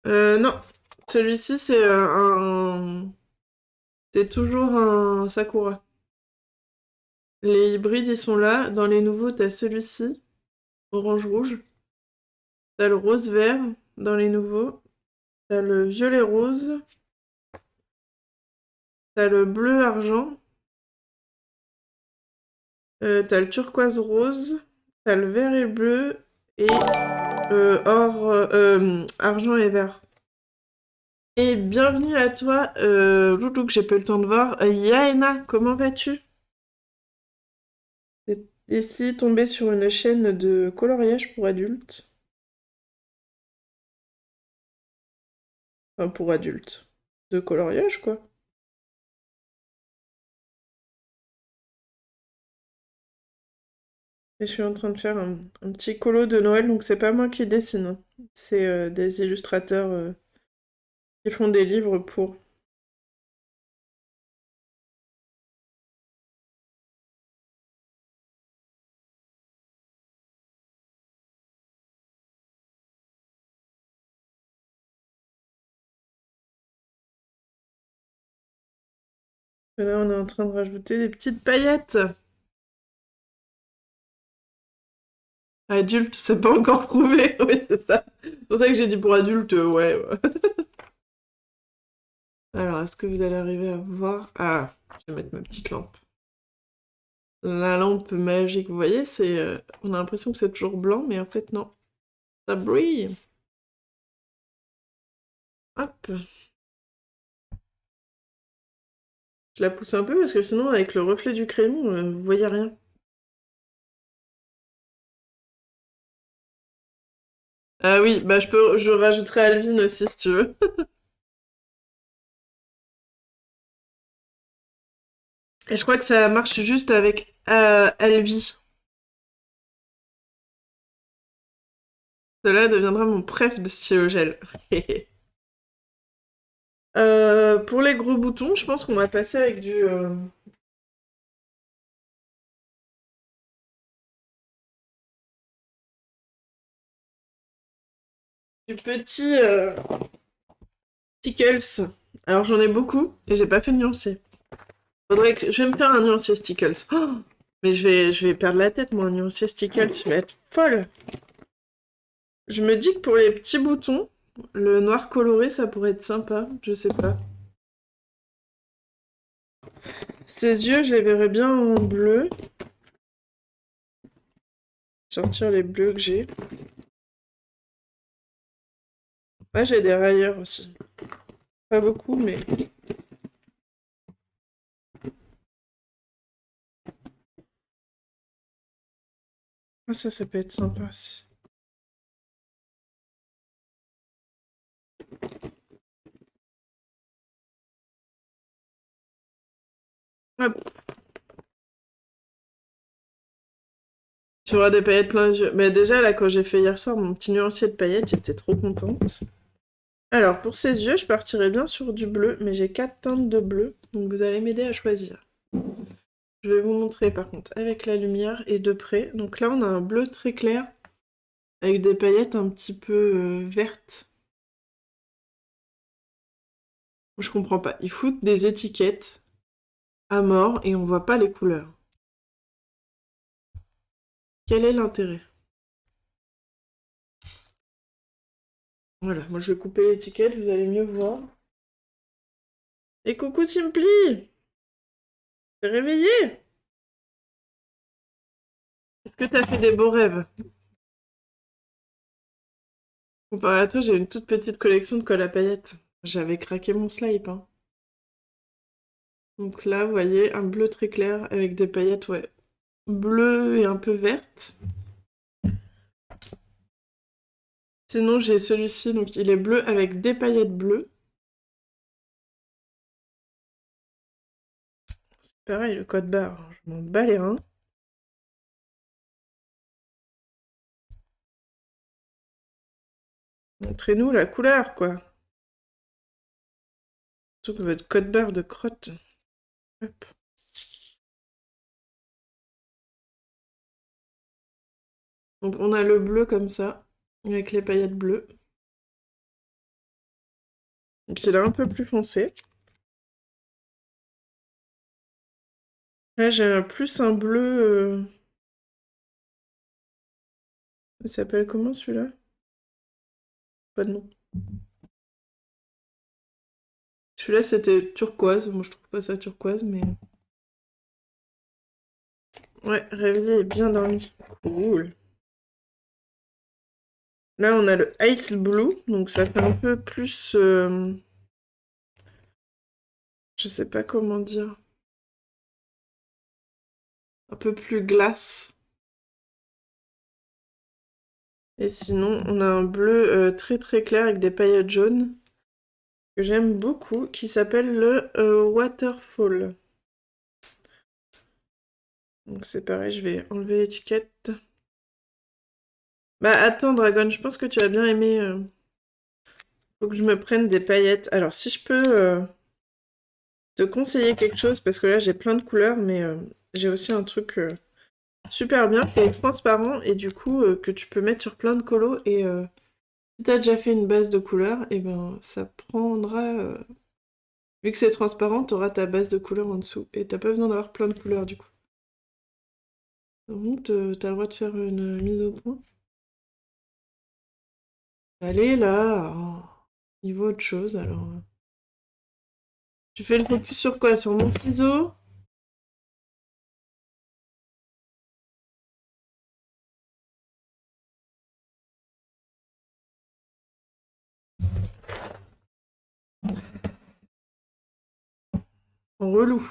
Non, celui-ci, c'est un... C'est toujours un Sakura. Les hybrides, ils sont là. Dans les nouveaux, t'as celui-ci, orange-rouge. T'as le rose-vert dans les nouveaux. T'as le violet-rose. T'as le bleu-argent. T'as le turquoise-rose. T'as le vert et bleu. Et or, argent et vert. Et bienvenue à toi, Loulou, que j'ai pas eu le temps de voir. Yaena, comment vas-tu? C'est ici tombé sur une chaîne de coloriage pour adultes. Enfin, pour adultes. De coloriage, quoi. Et je suis en train de faire un petit colo de Noël, donc c'est pas moi qui dessine, hein. C'est des illustrateurs qui font des livres pour. Et là, on est en train de rajouter des petites paillettes. Adulte, c'est pas encore prouvé. Oui, c'est ça. C'est pour ça que j'ai dit pour adulte, ouais. Ouais. Alors, est-ce que vous allez arriver à voir? Ah, je vais mettre ma petite lampe. La lampe magique, vous voyez, c'est, on a l'impression que c'est toujours blanc, mais en fait, non. Ça brille. Hop. Je la pousse un peu parce que sinon, avec le reflet du crayon, vous voyez rien. Ah oui, bah je rajouterai Alvin aussi si tu veux. Et je crois que ça marche juste avec Alvi. Cela deviendra mon préf de stylo gel. Pour les gros boutons, je pense qu'on va passer avec du petit Stickles. Alors j'en ai beaucoup et j'ai pas fait de nuancier. Je vais me faire un nuancier Stickles. Oh, mais je vais perdre la tête, moi, un nuancier Stickles. Je vais être folle. Je me dis que pour les petits boutons, le noir coloré, ça pourrait être sympa. Je sais pas. Ses yeux, je les verrais bien en bleu. Sortir les bleus que j'ai. Ouais, j'ai des rayures aussi. Pas beaucoup, mais... Ah, ça peut être sympa aussi. Hop. Tu auras des paillettes plein les yeux. Mais déjà, là, quand j'ai fait hier soir mon petit nuancier de paillettes, j'étais trop contente. Alors, pour ces yeux, je partirais bien sur du bleu, mais j'ai 4 teintes de bleu, donc vous allez m'aider à choisir. Je vais vous montrer, par contre, avec la lumière et de près. Donc là, on a un bleu très clair, avec des paillettes un petit peu vertes. Je comprends pas. Ils foutent des étiquettes à mort et on voit pas les couleurs. Quel est l'intérêt? Voilà, moi je vais couper l'étiquette, vous allez mieux voir. Et coucou Simply! T'es réveillé? Est-ce que t'as fait des beaux rêves? Comparé à toi, j'ai une toute petite collection de colle à paillettes. J'avais craqué mon slip, hein. Donc là, vous voyez, un bleu très clair avec des paillettes, ouais, bleues et un peu vertes. Sinon, j'ai celui-ci, donc il est bleu avec des paillettes bleues. C'est pareil, le code barre, je m'en bats les reins. Montrez-nous la couleur, quoi. Surtout que votre code barre de crotte. Hop. Donc on a le bleu comme ça, avec les paillettes bleues. Donc il est un peu plus foncé. Là j'ai plus un bleu... Il s'appelle comment celui-là? Pas de nom. Celui-là c'était turquoise, moi je trouve pas ça turquoise, mais... Ouais, réveillé et bien dormi. Cool. Là on a le Ice Blue, donc ça fait un peu plus... Je sais pas comment dire. Un peu plus glace. Et sinon, on a un bleu très très clair avec des paillettes jaunes que j'aime beaucoup, qui s'appelle le Waterfall. Donc c'est pareil, je vais enlever l'étiquette. Bah attends Dragon, je pense que tu as bien aimé. Faut que je me prenne des paillettes. Alors si je peux te conseiller quelque chose, parce que là j'ai plein de couleurs, mais j'ai aussi un truc super bien qui est transparent et du coup que tu peux mettre sur plein de colos et si t'as déjà fait une base de couleurs, et ben ça prendra... Vu que c'est transparent, t'auras ta base de couleurs en dessous et t'as pas besoin d'avoir plein de couleurs du coup. Donc t'as le droit de faire une mise au point. Allez là, oh, il vaut autre chose alors. Tu fais le focus sur quoi? Sur mon ciseau? En relou.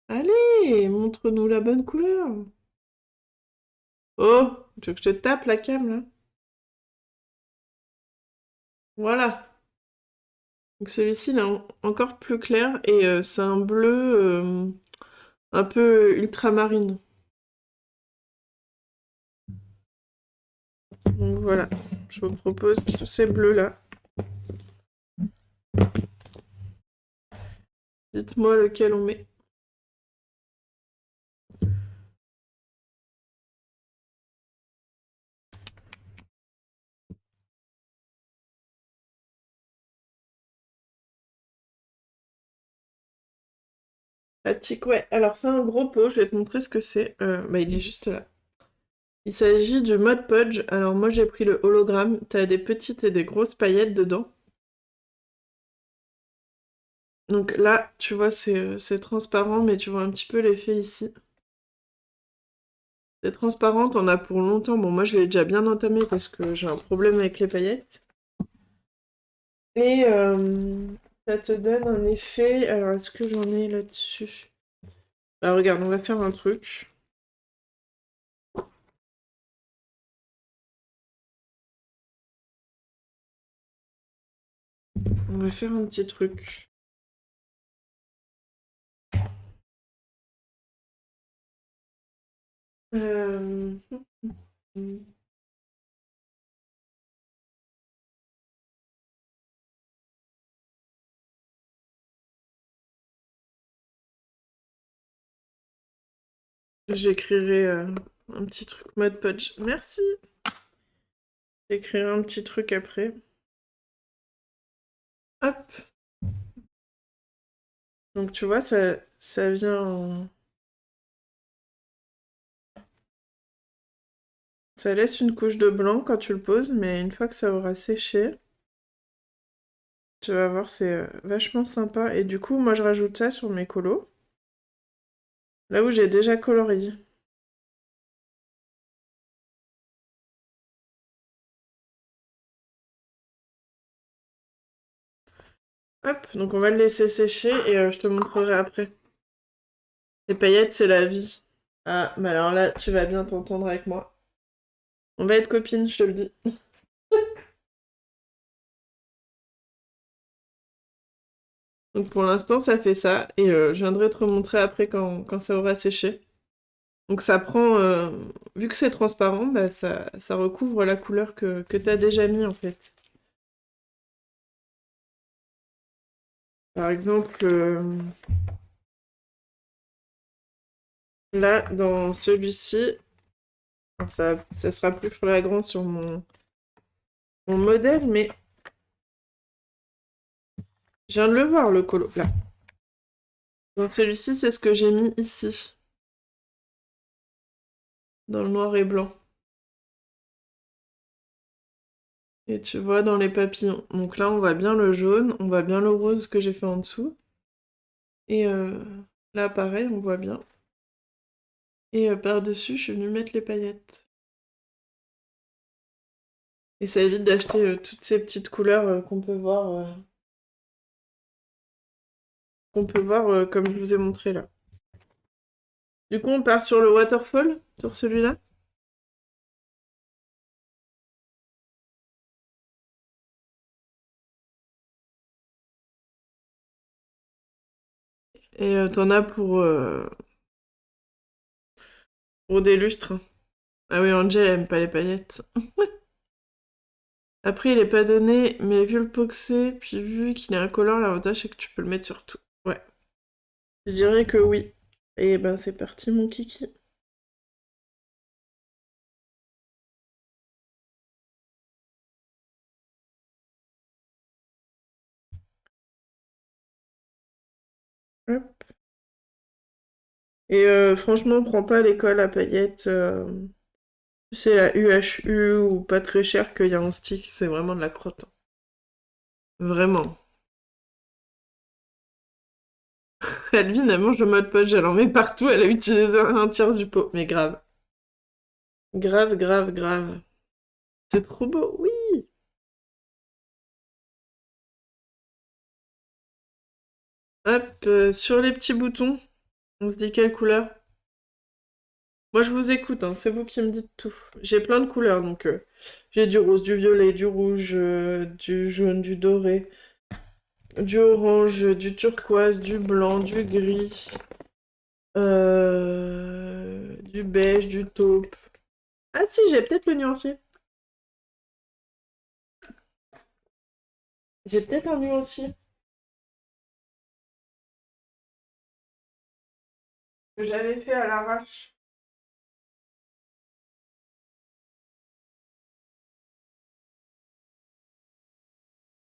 Allez, montre-nous la bonne couleur. Oh, tu veux que je te tape la cam là? Voilà. Donc celui-ci, il est encore plus clair et c'est un bleu un peu ultramarine. Donc voilà, je vous propose tous ces bleus-là. Dites-moi lequel on met. Batik, ouais. Alors c'est un gros pot, je vais te montrer ce que c'est. Bah il est juste là. Il s'agit du Mod Podge. Alors moi j'ai pris le hologramme. T'as des petites et des grosses paillettes dedans. Donc là, tu vois, c'est transparent, mais tu vois un petit peu l'effet ici. C'est transparent, t'en as pour longtemps. Bon, moi je l'ai déjà bien entamé parce que j'ai un problème avec les paillettes. Et ça te donne un effet. Alors est-ce que j'en ai là-dessus? Bah regarde, on va faire un truc. On va faire un petit truc. Euh... J'écrirai un petit truc mode Podge. Merci. J'écrirai un petit truc après. Hop. Donc tu vois, ça vient en... Ça laisse une couche de blanc quand tu le poses, mais une fois que ça aura séché, tu vas voir, c'est vachement sympa. Et du coup, moi, je rajoute ça sur mes colos, là où j'ai déjà colorié. Hop, donc on va le laisser sécher et je te montrerai après. Les paillettes, c'est la vie. Ah, mais alors là, tu vas bien t'entendre avec moi. On va être copines, je te le dis. Donc pour l'instant, ça fait ça, et je viendrai te remontrer après quand ça aura séché. Donc ça prend, vu que c'est transparent, bah ça recouvre la couleur que tu as déjà mis en fait. Par exemple, là, dans celui-ci, ça sera plus flagrant sur mon modèle, mais je viens de le voir, le colo, là. Dans celui-ci, c'est ce que j'ai mis ici, dans le noir et blanc. Et tu vois, dans les papillons. Donc là, on voit bien le jaune, on voit bien le rose que j'ai fait en dessous. Et là, pareil, on voit bien. Et par-dessus, je suis venue mettre les paillettes. Et ça évite d'acheter toutes ces petites couleurs qu'on peut voir comme je vous ai montré là. Du coup, on part sur le waterfall, sur celui-là. Et t'en as pour des lustres. Ah oui, Angel aime pas les paillettes. Après, il est pas donné, mais vu le poxé, puis vu qu'il est incolore, l'avantage c'est que tu peux le mettre sur tout. Ouais. Je dirais que oui. Et ben c'est parti mon kiki. Hop. Et franchement, prends pas l'école à paillettes. C'est la UHU ou pas très cher qu'il y a en stick, c'est vraiment de la crotte. Vraiment. Alvin, elle mange le mode poche, elle en met partout, elle a utilisé un tiers du pot. Mais grave. Grave, grave, grave. C'est trop beau, oui. Hop, sur les petits boutons, on se dit quelle couleur? Moi, je vous écoute, hein, c'est vous qui me dites tout. J'ai plein de couleurs, donc j'ai du rose, du violet, du rouge, du jaune, du doré. du orange, du turquoise, du blanc, du gris, du beige, du taupe. Ah si, j'ai peut-être le nuancier. J'ai peut-être un nuancier que j'avais fait à l'arrache.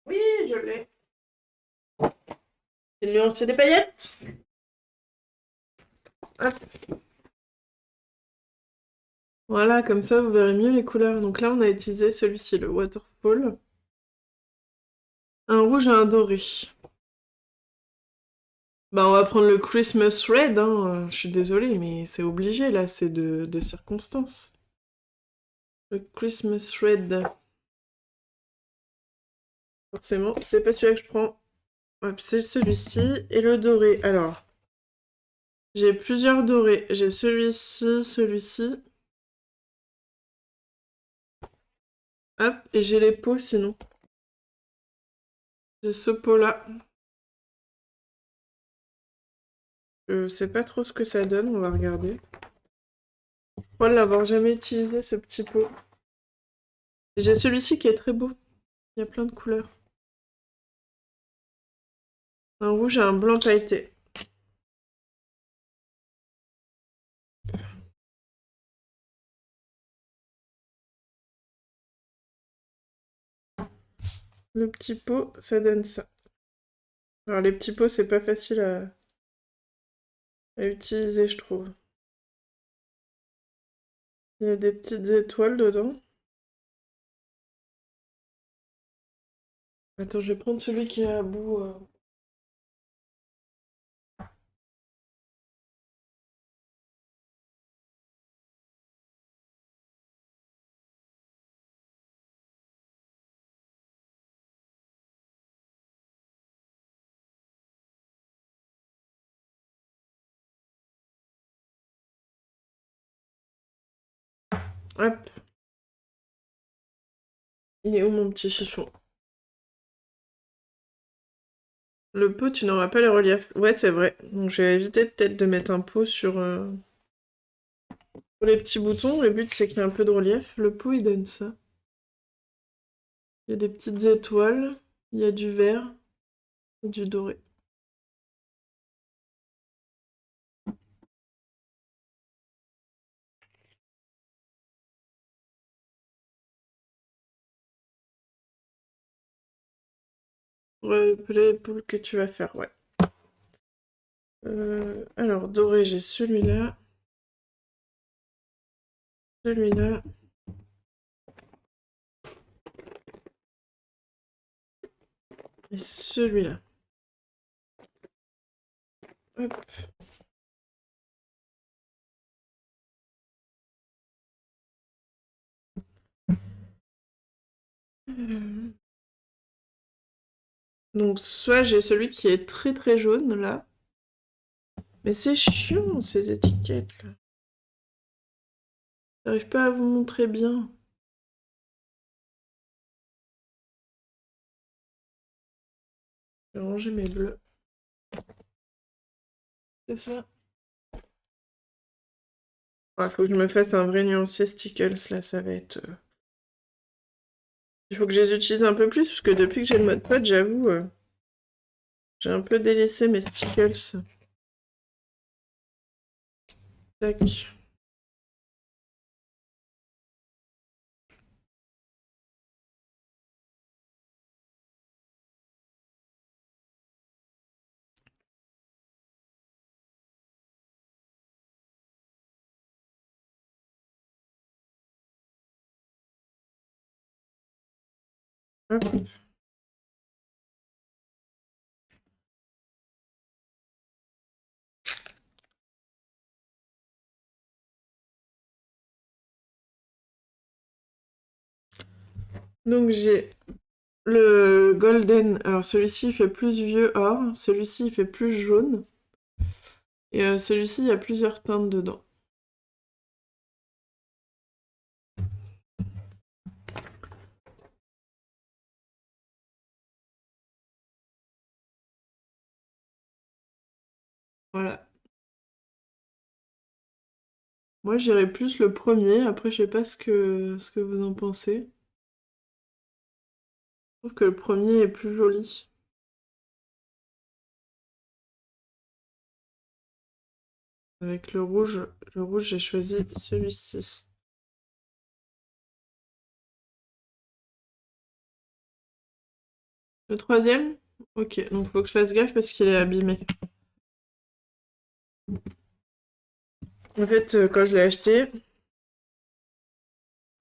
Oui, je l'ai. C'est le nuancier des paillettes. Hop. Voilà, comme ça vous verrez mieux les couleurs. Donc là, on a utilisé celui-ci, le Waterfall. Un rouge et un doré. Bah, on va prendre le Christmas Red, hein. Je suis désolée, mais c'est obligé, là, c'est de circonstance. Le Christmas Red. Forcément, c'est pas celui-là que je prends. Hop, c'est celui-ci. Et le doré. Alors, j'ai plusieurs dorés. J'ai celui-ci, celui-ci. Hop, et j'ai les pots sinon. J'ai ce pot-là. Je sais pas trop ce que ça donne, on va regarder. Je crois l'avoir jamais utilisé, ce petit pot. J'ai celui-ci qui est très beau. Il y a plein de couleurs. Un rouge et un blanc pailleté. Le petit pot, ça donne ça. Alors les petits pots, c'est pas facile à utiliser, je trouve. Il y a des petites étoiles dedans. Attends, je vais prendre celui qui est à bout. Hop. Il est où mon petit chiffon? Le pot, tu n'auras pas le relief. Ouais, c'est vrai. Donc je vais éviter peut-être de mettre un pot pour les petits boutons. Le but, c'est qu'il y ait un peu de relief. Le pot, il donne ça. Il y a des petites étoiles. Il y a du vert et du doré. Ouais, les poules que tu vas faire, ouais. Alors, doré, j'ai celui-là. Celui-là. Et celui-là. Hop. Donc, soit j'ai celui qui est très très jaune, là. Mais c'est chiant, ces étiquettes, là. J'arrive pas à vous montrer bien. Je vais ranger mes bleus. C'est ça. Il faut que je me fasse un vrai nuancier Stickles, là, ça va être... Il faut que je les utilise un peu plus, parce que depuis que j'ai le mode pod, j'avoue, j'ai un peu délaissé mes Stickles. Tac. Hop. Donc j'ai le golden. Alors celui-ci il fait plus vieux or, celui-ci il fait plus jaune. Et celui-ci il y a plusieurs teintes dedans. Voilà. Moi, j'irais plus le premier. Après, je sais pas ce que vous en pensez. Je trouve que le premier est plus joli. Avec le rouge, j'ai choisi celui-ci. Le troisième? Ok, donc faut que je fasse gaffe parce qu'il est abîmé. En fait, quand je l'ai acheté,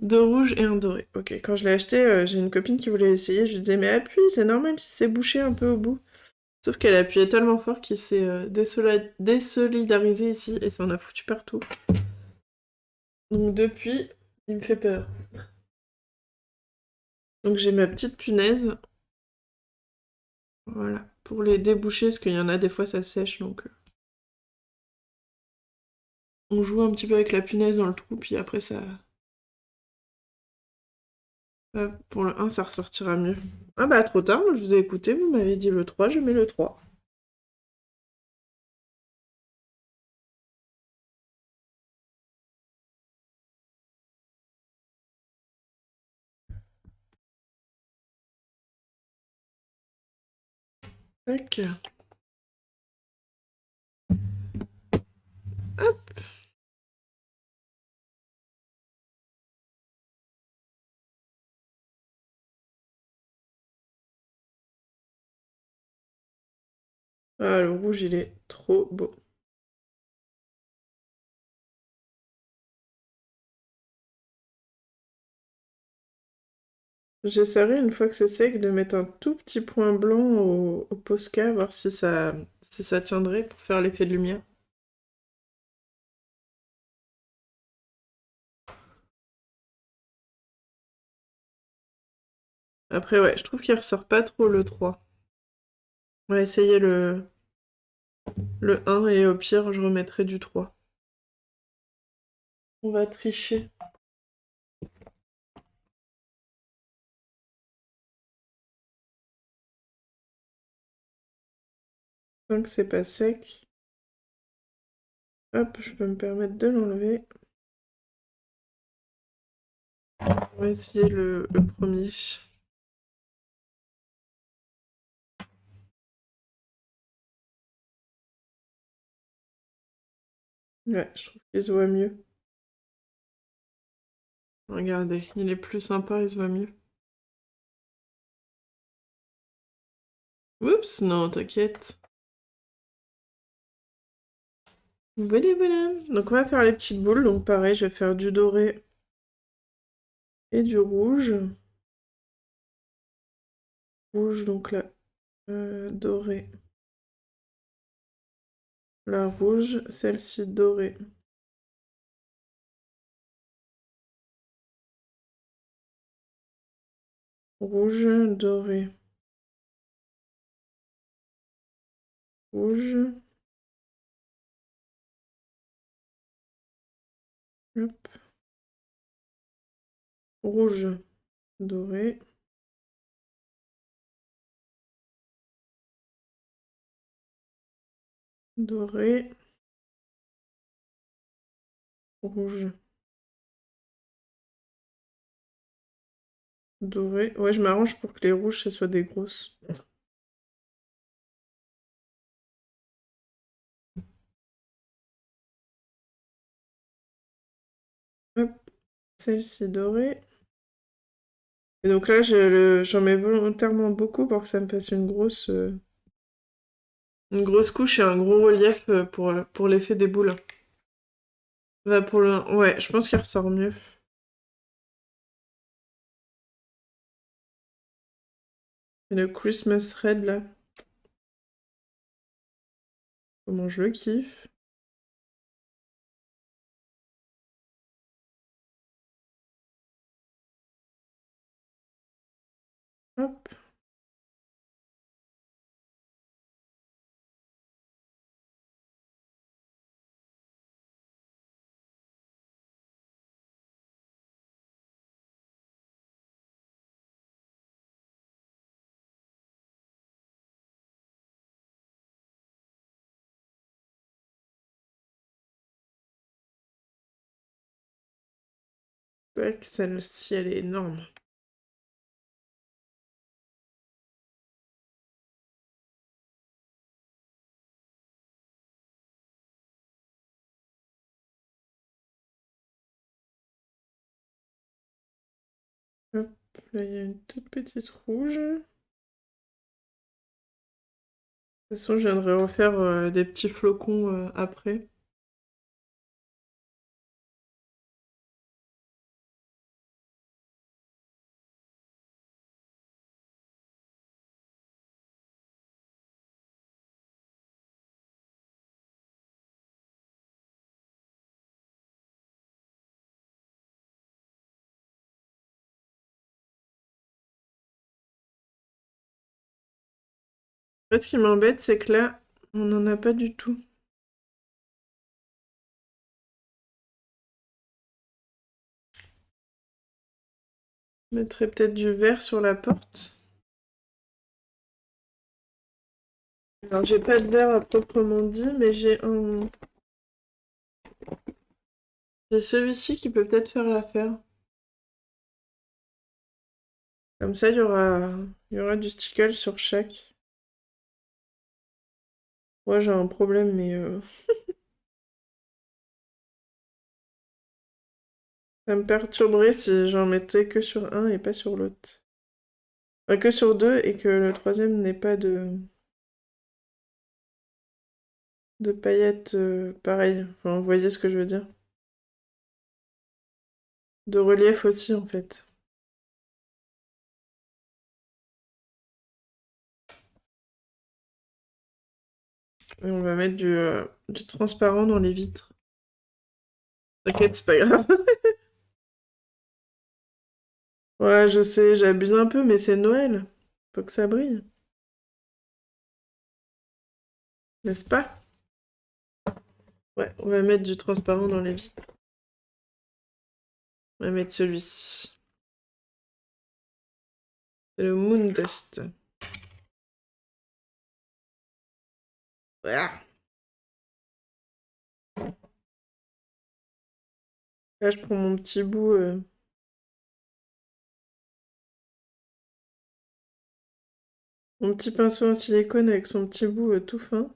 deux rouges et un doré. Ok, quand je l'ai acheté, j'ai une copine qui voulait essayer. Je lui disais, mais appuie, c'est normal si c'est bouché un peu au bout. Sauf qu'elle appuyait tellement fort qu'il s'est désolidarisé ici et ça en a foutu partout. Donc depuis, il me fait peur. Donc j'ai ma petite punaise. Voilà, pour les déboucher, parce qu'il y en a des fois ça sèche, donc on joue un petit peu avec la punaise dans le trou, puis après ça... pour le 1, ça ressortira mieux. Ah bah trop tard, moi je vous ai écouté, vous m'avez dit le 3, je mets le 3. Tac. Hop. Ah, le rouge, il est trop beau. J'essaierai une fois que c'est sec de mettre un tout petit point blanc au Posca, voir si ça tiendrait pour faire l'effet de lumière. Après, ouais, je trouve qu'il ressort pas trop le 3. On va essayer le 1 et au pire, je remettrai du 3. On va tricher. Tant que c'est pas sec. Hop, je peux me permettre de l'enlever. On va essayer le premier. Ouais, je trouve qu'il se voit mieux. Regardez, il est plus sympa, il se voit mieux. Oups, non, t'inquiète. Voilà, voilà. Donc on va faire les petites boules. Donc pareil, je vais faire du doré et du rouge. Rouge, donc là, doré. La rouge, celle-ci dorée. Rouge, doré. Rouge. Hop. Rouge, doré. Doré. Rouge. Doré. Ouais, je m'arrange pour que les rouges, ce soit des grosses. Hop. Celle-ci dorée. Et donc là, j'en mets volontairement beaucoup pour que ça me fasse une grosse couche et un gros relief pour l'effet des boules. Va pour le... Ouais, je pense qu'il ressort mieux. Et le Christmas Red, là. Comment je le kiffe. Hop. Tac, celle-ci, elle est énorme. Hop, là, il y a une toute petite rouge. De toute façon, je viendrai refaire des petits flocons après. En fait, ce qui m'embête, c'est que là, on n'en a pas du tout. Je mettrais peut-être du vert sur la porte. Alors, j'ai pas de vert à proprement dit, mais j'ai un... J'ai celui-ci qui peut peut-être faire l'affaire. Comme ça, il y aura du stickle sur chaque. Moi, j'ai un problème, mais ça me perturberait si j'en mettais que sur un et pas sur l'autre. Enfin, que sur deux et que le troisième n'ait pas de paillettes pareilles. Enfin, vous voyez ce que je veux dire? De relief aussi, en fait. Et on va mettre du transparent dans les vitres. T'inquiète, c'est pas grave. Ouais, je sais, j'abuse un peu, mais c'est Noël. Faut que ça brille. N'est-ce pas? Ouais, on va mettre du transparent dans les vitres. On va mettre celui-ci. C'est le Moon Dust. Ah. Là, je prends mon petit bout. Mon petit pinceau en silicone avec son petit bout tout fin.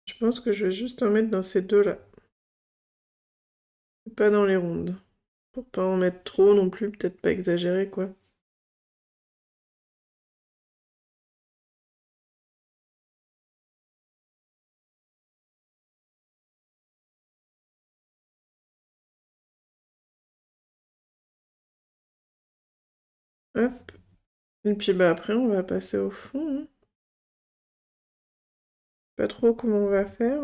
Je pense que je vais juste en mettre dans ces deux-là. Pas dans les rondes. Pour pas en mettre trop non plus, peut-être pas exagérer quoi. Hop. Et puis bah après on va passer au fond, hein. Pas trop comment on va faire.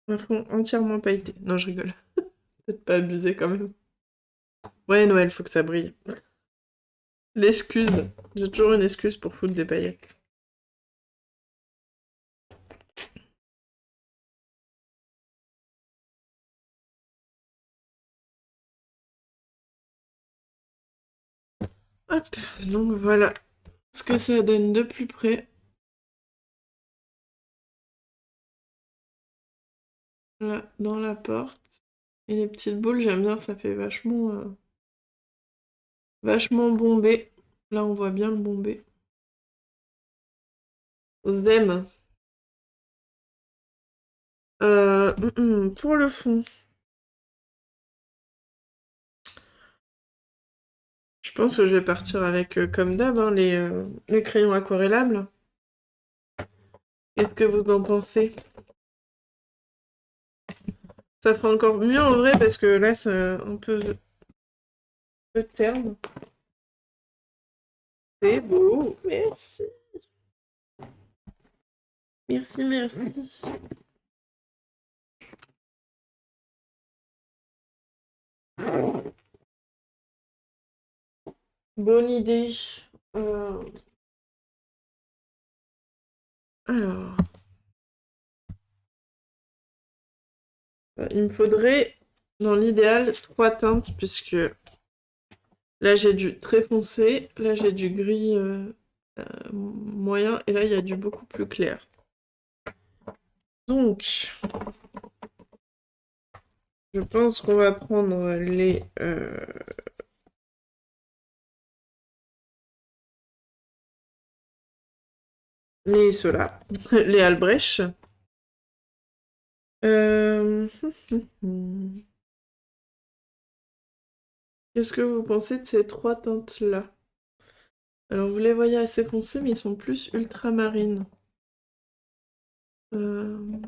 Un fond entièrement pailleté. Non, je rigole. Peut-être pas abuser quand même. Ouais, Noël, faut que ça brille. L'excuse. J'ai toujours une excuse pour foutre des paillettes. Hop, donc voilà ce que ça donne de plus près. Là, dans la porte. Et les petites boules, j'aime bien, ça fait vachement bombé. Là, on voit bien le bombé. Zem. Pour le fond, je pense que je vais partir avec, comme d'hab, hein, les crayons aquarellables. Qu'est-ce que vous en pensez? Ça fera encore mieux en vrai parce que là, c'est un peu terne. C'est beau, merci. Merci, merci. Bonne idée. Euh, alors, Il me faudrait, dans l'idéal, 3 teintes, puisque là j'ai du très foncé, là j'ai du gris moyen, et là il y a du beaucoup plus clair. Donc, je pense qu'on va prendre ceux-là, les Albrecht. Euh, Qu'est-ce que vous pensez de ces 3 teintes-là? Alors, vous les voyez assez foncés, mais ils sont plus ultramarines. Euh,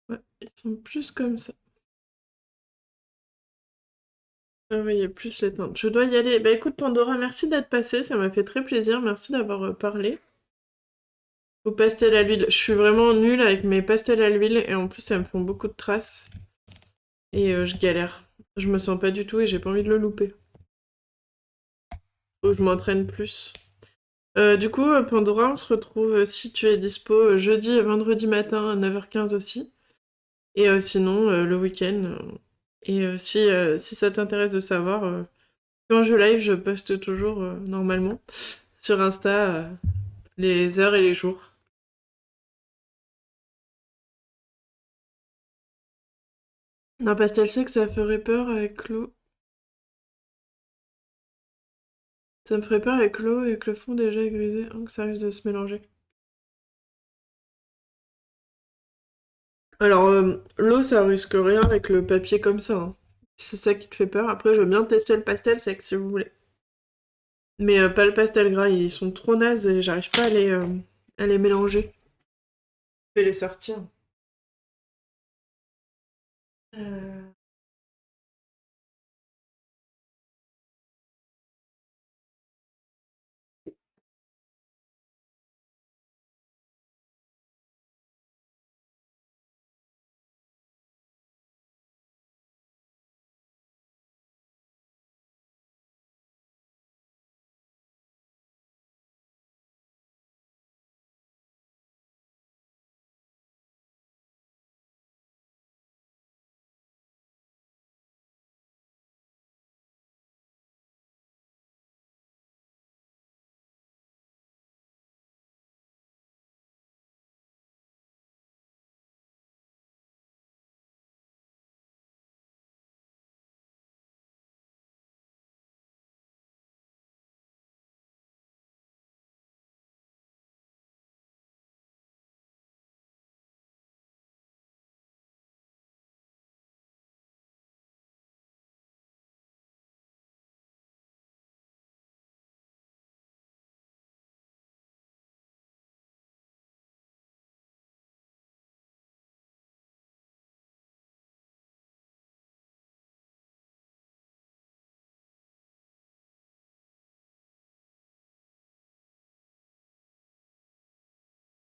Ouais, ils sont plus comme ça. Ah oui, il y a plus les teintes. Je dois y aller. Bah écoute, Pandora, merci d'être passée, ça m'a fait très plaisir. Merci d'avoir parlé. Au pastel à l'huile. Je suis vraiment nulle avec mes pastels à l'huile et en plus, ça me font beaucoup de traces. Et je galère. Je me sens pas du tout et j'ai pas envie de le louper. Faut que je m'entraîne plus. Du coup, Pandora, on se retrouve si tu es dispo jeudi et vendredi matin à 9h15 aussi. Et sinon, le week-end. Et si ça t'intéresse de savoir, quand je live, je poste toujours normalement sur Insta les heures et les jours. Un pastel sec, ça ferait peur avec l'eau. Ça me ferait peur avec l'eau et que le fond déjà est grisé, donc ça risque de se mélanger. Alors, l'eau, ça risque rien avec le papier comme ça, hein. Si c'est ça qui te fait peur. Après, je veux bien tester le pastel sec si vous voulez. Mais pas le pastel gras, ils sont trop nazes et j'arrive pas à les mélanger. Je vais les sortir. Euh,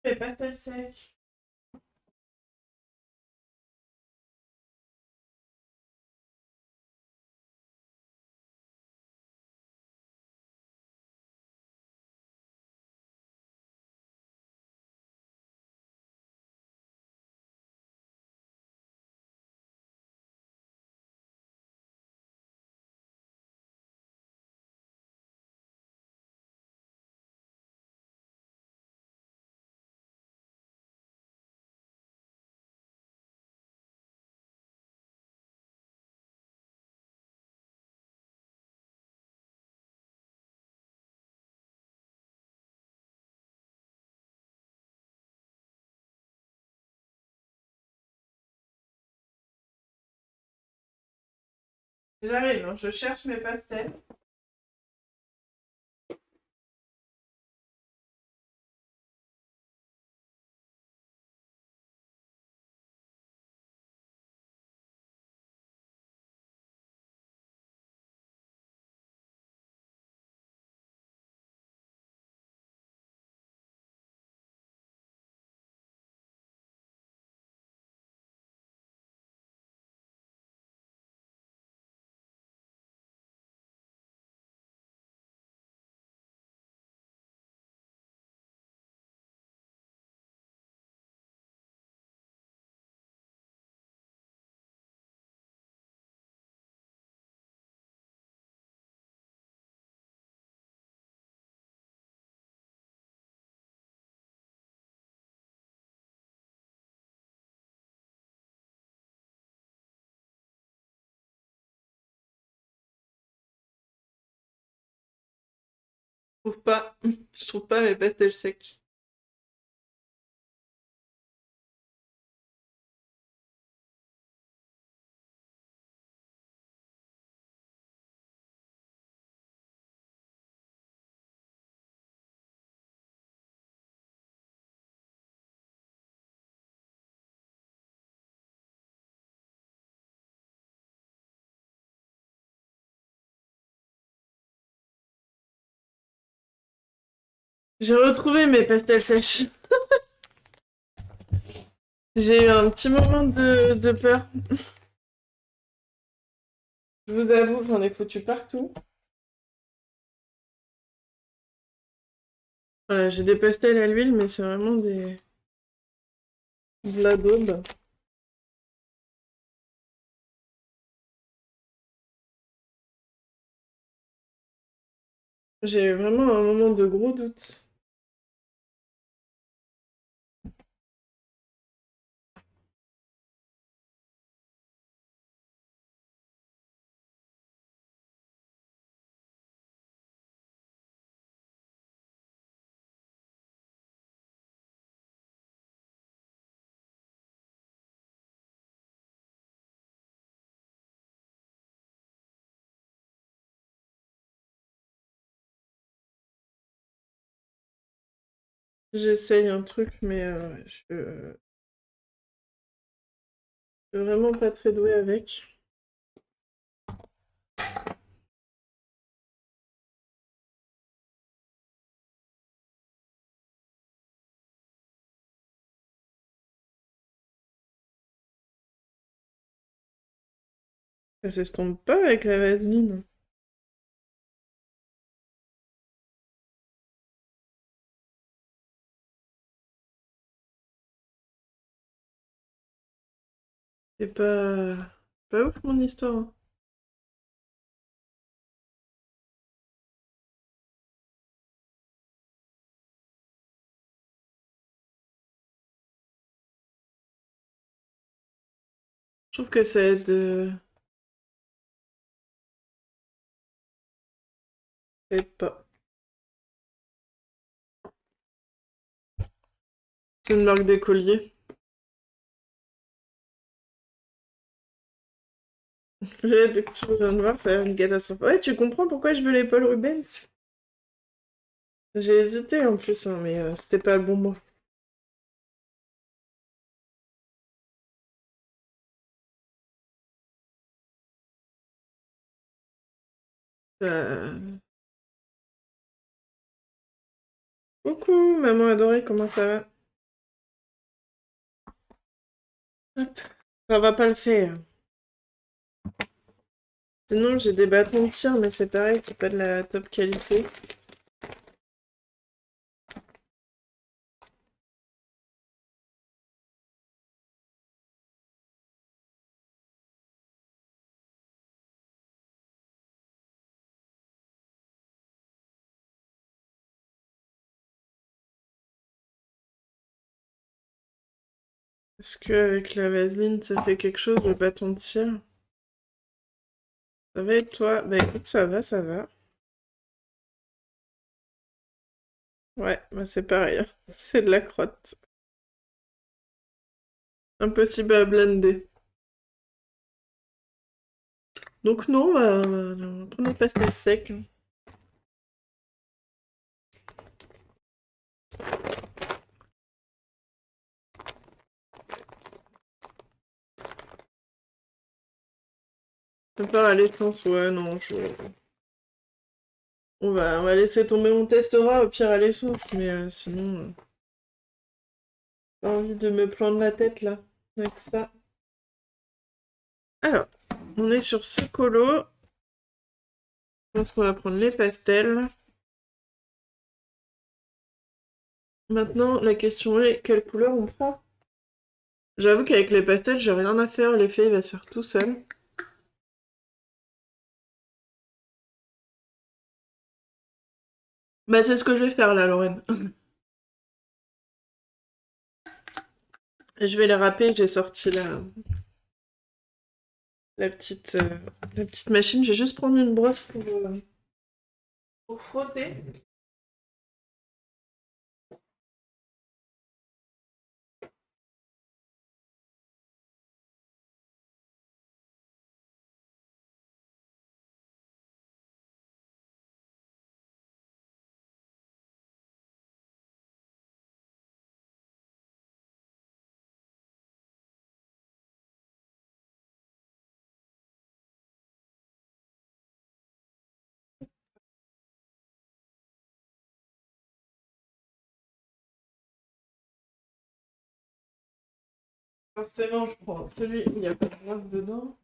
Les pastels secs. J'arrive, hein, je cherche mes pastels. trouve pas. Je trouve pas mes pastels secs. J'ai retrouvé mes pastels sèches. J'ai eu un petit moment de peur. Je vous avoue, j'en ai foutu partout. Voilà, j'ai des pastels à l'huile, mais c'est vraiment des... de la daube. J'ai eu vraiment un moment de gros doute. J'essaye un truc, mais je suis vraiment pas très douée avec. Ça s'estompe pas avec la vaseline. C'est pas ouf mon histoire, hein. Je trouve que ça aide. Ça aide pas. C'est une marque d'écolier. Dès que tu viens de voir, ça a l'air une catastrophe. Ouais, tu comprends pourquoi je veux les Paul Rubens? J'ai hésité en plus, hein, mais c'était pas le bon mot. Euh, Coucou, maman adorée, comment ça va? Hop, ça va pas le faire. Sinon, j'ai des bâtons de tir, mais c'est pareil, c'est pas de la top qualité. Est-ce que avec la vaseline, ça fait quelque chose, le bâton de tir? Ça va être toi? Bah écoute, ça va, ça va. Ouais, bah c'est pareil, hein. C'est de la crotte. Impossible à blender. Donc non, on va prendre les pastels secs. Je pars à l'essence, ouais, non, on va laisser tomber, on testera au pire à l'essence, mais sinon, pas envie de me prendre la tête là, avec ça. Alors, on est sur ce colo. Je pense qu'on va prendre les pastels. Maintenant, la question est, quelle couleur on prend? J'avoue qu'avec les pastels, j'ai rien à faire, l'effet il va se faire tout seul. Bah c'est ce que je vais faire là, Lorraine. Je vais les râper, j'ai sorti la petite machine. Je vais juste prendre une brosse pour frotter. Forcément, je prends celui où il n'y a pas de brosse dedans.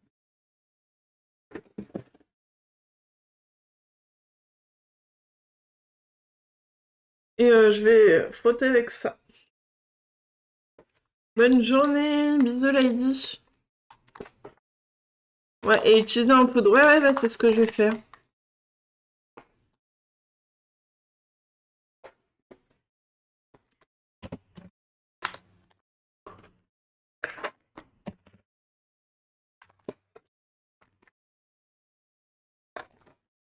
Et je vais frotter avec ça. Bonne journée, bisous Lady. Ouais, et utiliser en poudre. Ouais, ouais, bah, c'est ce que je vais faire.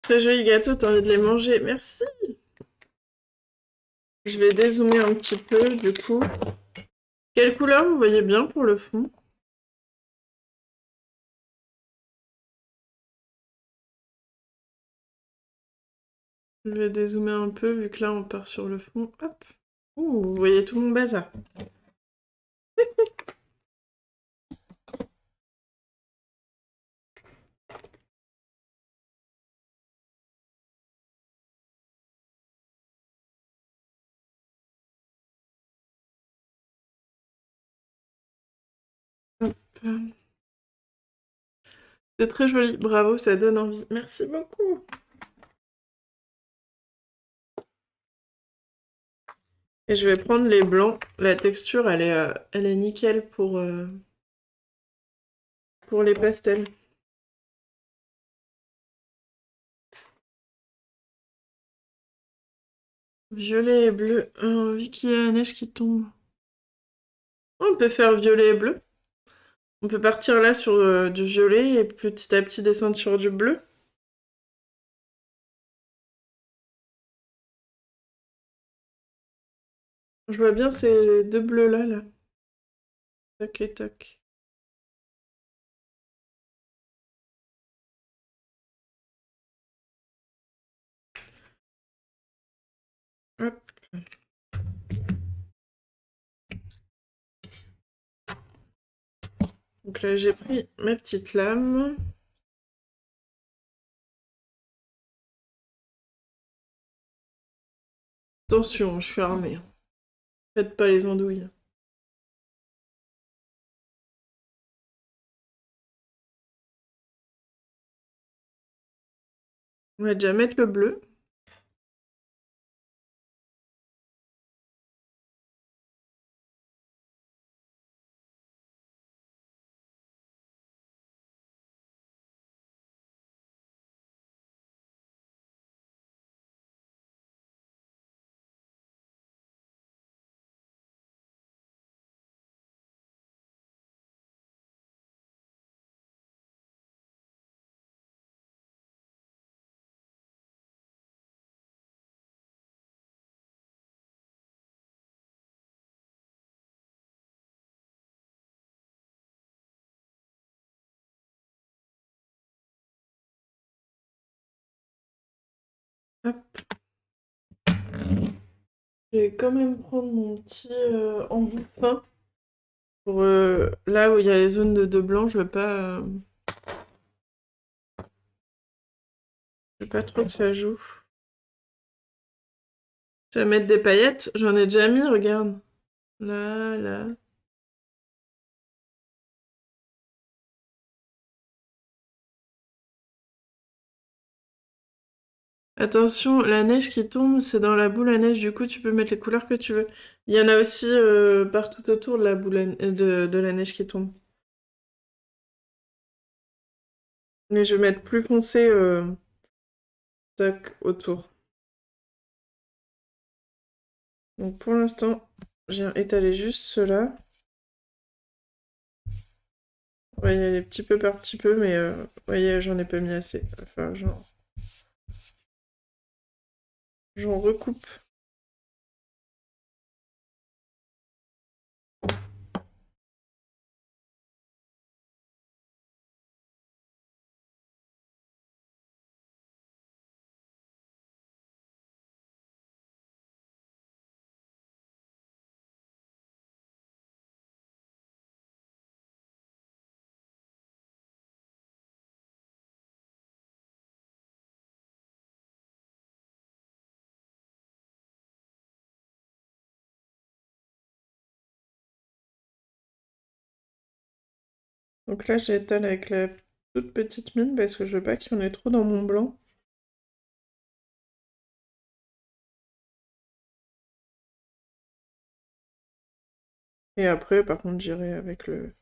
Très joli gâteau, t'as envie de les manger. Merci. Je vais dézoomer un petit peu, du coup. Quelle couleur vous voyez bien pour le fond? Je vais dézoomer un peu, vu que là, on part sur le fond. Hop. Ouh, vous voyez tout mon bazar. Hop. C'est très joli. Bravo, ça donne envie. Merci beaucoup. Et je vais prendre les blancs. La texture, elle est nickel pour les pastels. Violet et bleu. Vu qu'il y a la neige qui tombe. On peut faire violet et bleu. On peut partir là sur du violet et petit à petit descendre sur du bleu. Je vois bien ces deux bleus là, là. Tac et tac. Hop. Donc là, j'ai pris ma petite lame. Attention, je suis armée. Faites pas les andouilles. On va déjà mettre le bleu. Hop. Je vais quand même prendre mon petit embout fin. Pour là où il y a les zones de blanc, je veux pas trop que ça joue. Je vais mettre des paillettes. J'en ai déjà mis, regarde. Là, là. Attention, la neige qui tombe, c'est dans la boule à neige, du coup tu peux mettre les couleurs que tu veux. Il y en a aussi partout autour de la boule de la neige qui tombe. Mais je vais mettre plus foncé tac, autour. Donc pour l'instant, j'ai étalé juste cela. Ouais, il y a des petits peu par petit peu, mais vous voyez, j'en ai pas mis assez. Enfin, j'en recoupe. Donc là, j'étale avec la toute petite mine parce que je veux pas qu'il y en ait trop dans mon blanc. Et après, par contre, j'irai avec le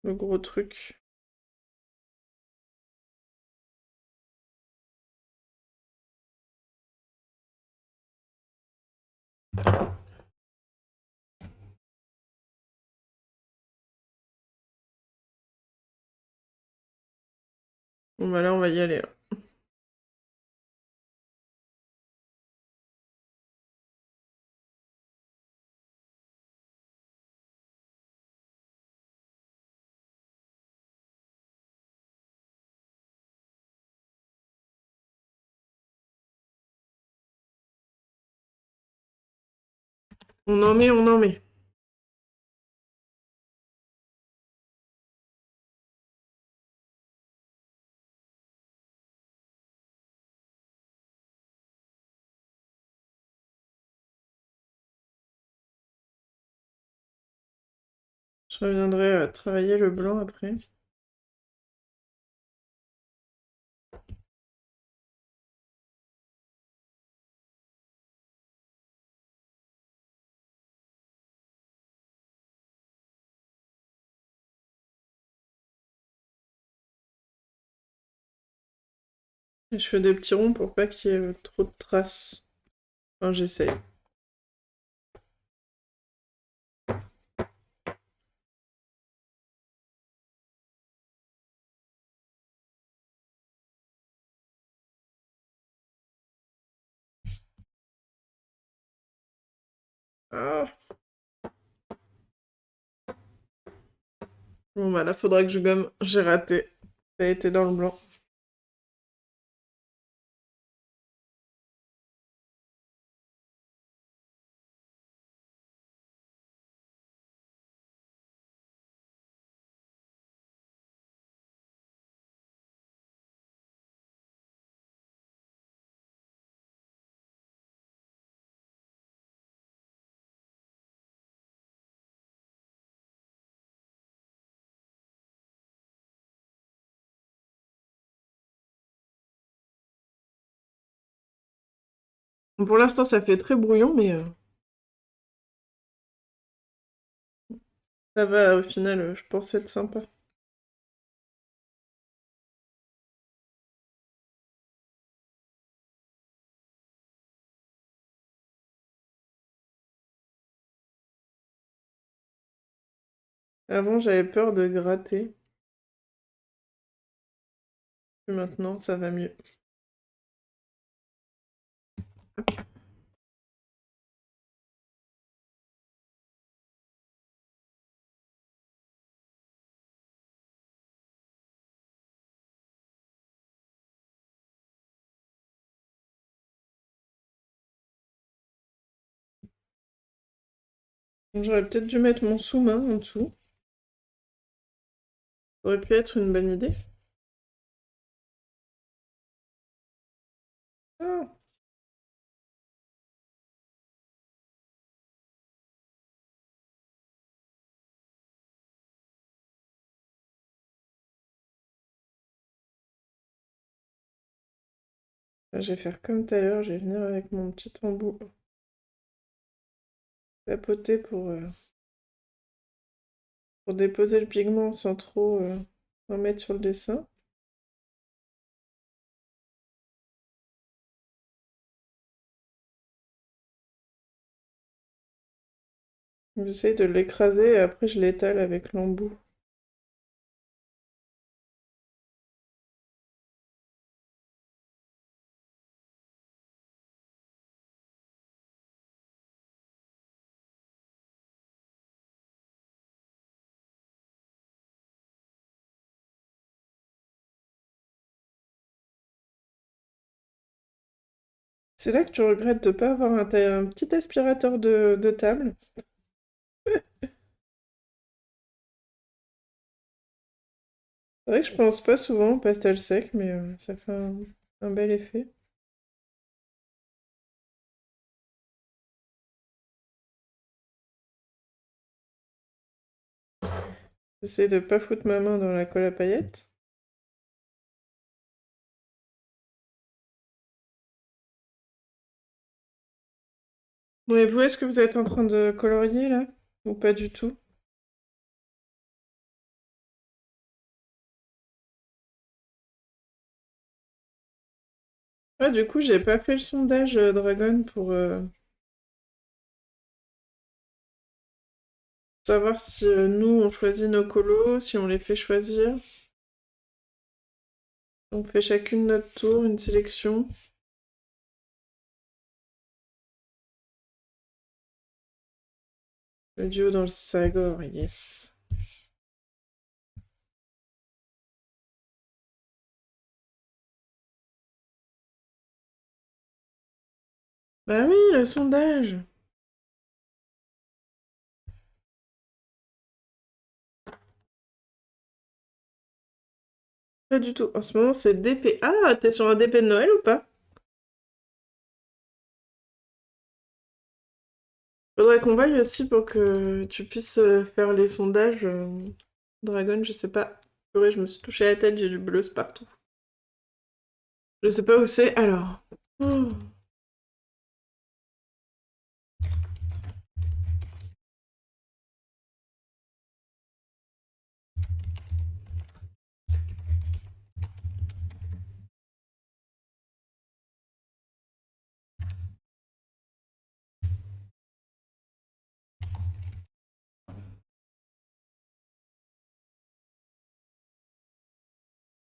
gros truc. Bon, bah là, on va y aller, hein. On en met, on en met. Je reviendrai travailler le blanc après. Et je fais des petits ronds pour pas qu'il y ait trop de traces. Enfin, j'essaye. Ah. Bon, bah là, faudra que je gomme. J'ai raté. Ça a été dans le blanc. Pour l'instant, ça fait très brouillon, mais ça va, au final, je pense être sympa. Avant, j'avais peur de gratter. Et maintenant, ça va mieux. J'aurais peut-être dû mettre mon sous-main en dessous. Ça aurait pu être une bonne idée. Ah, je vais faire comme tout à l'heure, je vais venir avec mon petit embout tapoter pour déposer le pigment sans trop en mettre sur le dessin. J'essaye de l'écraser et après je l'étale avec l'embout. C'est là que tu regrettes de ne pas avoir un petit aspirateur de table. C'est vrai que je pense pas souvent au pastel sec, mais ça fait un bel effet. J'essaie de pas foutre ma main dans la colle à paillettes. Bon, et vous, est-ce que vous êtes en train de colorier là? Ou pas du tout? Ah, du coup, j'ai pas fait le sondage Dragon pour savoir si nous on choisit nos colos, si on les fait choisir. On fait chacune notre tour, une sélection. Le duo dans le Sagor, yes. Bah oui, le sondage. Pas du tout. En ce moment, c'est DP. Ah, t'es sur un DP de Noël ou pas? Faudrait qu'on vaille aussi pour que tu puisses faire les sondages. Dragon, je sais pas. Purée, je me suis touché la tête, j'ai du bleu partout. Je sais pas où c'est, alors. Oh.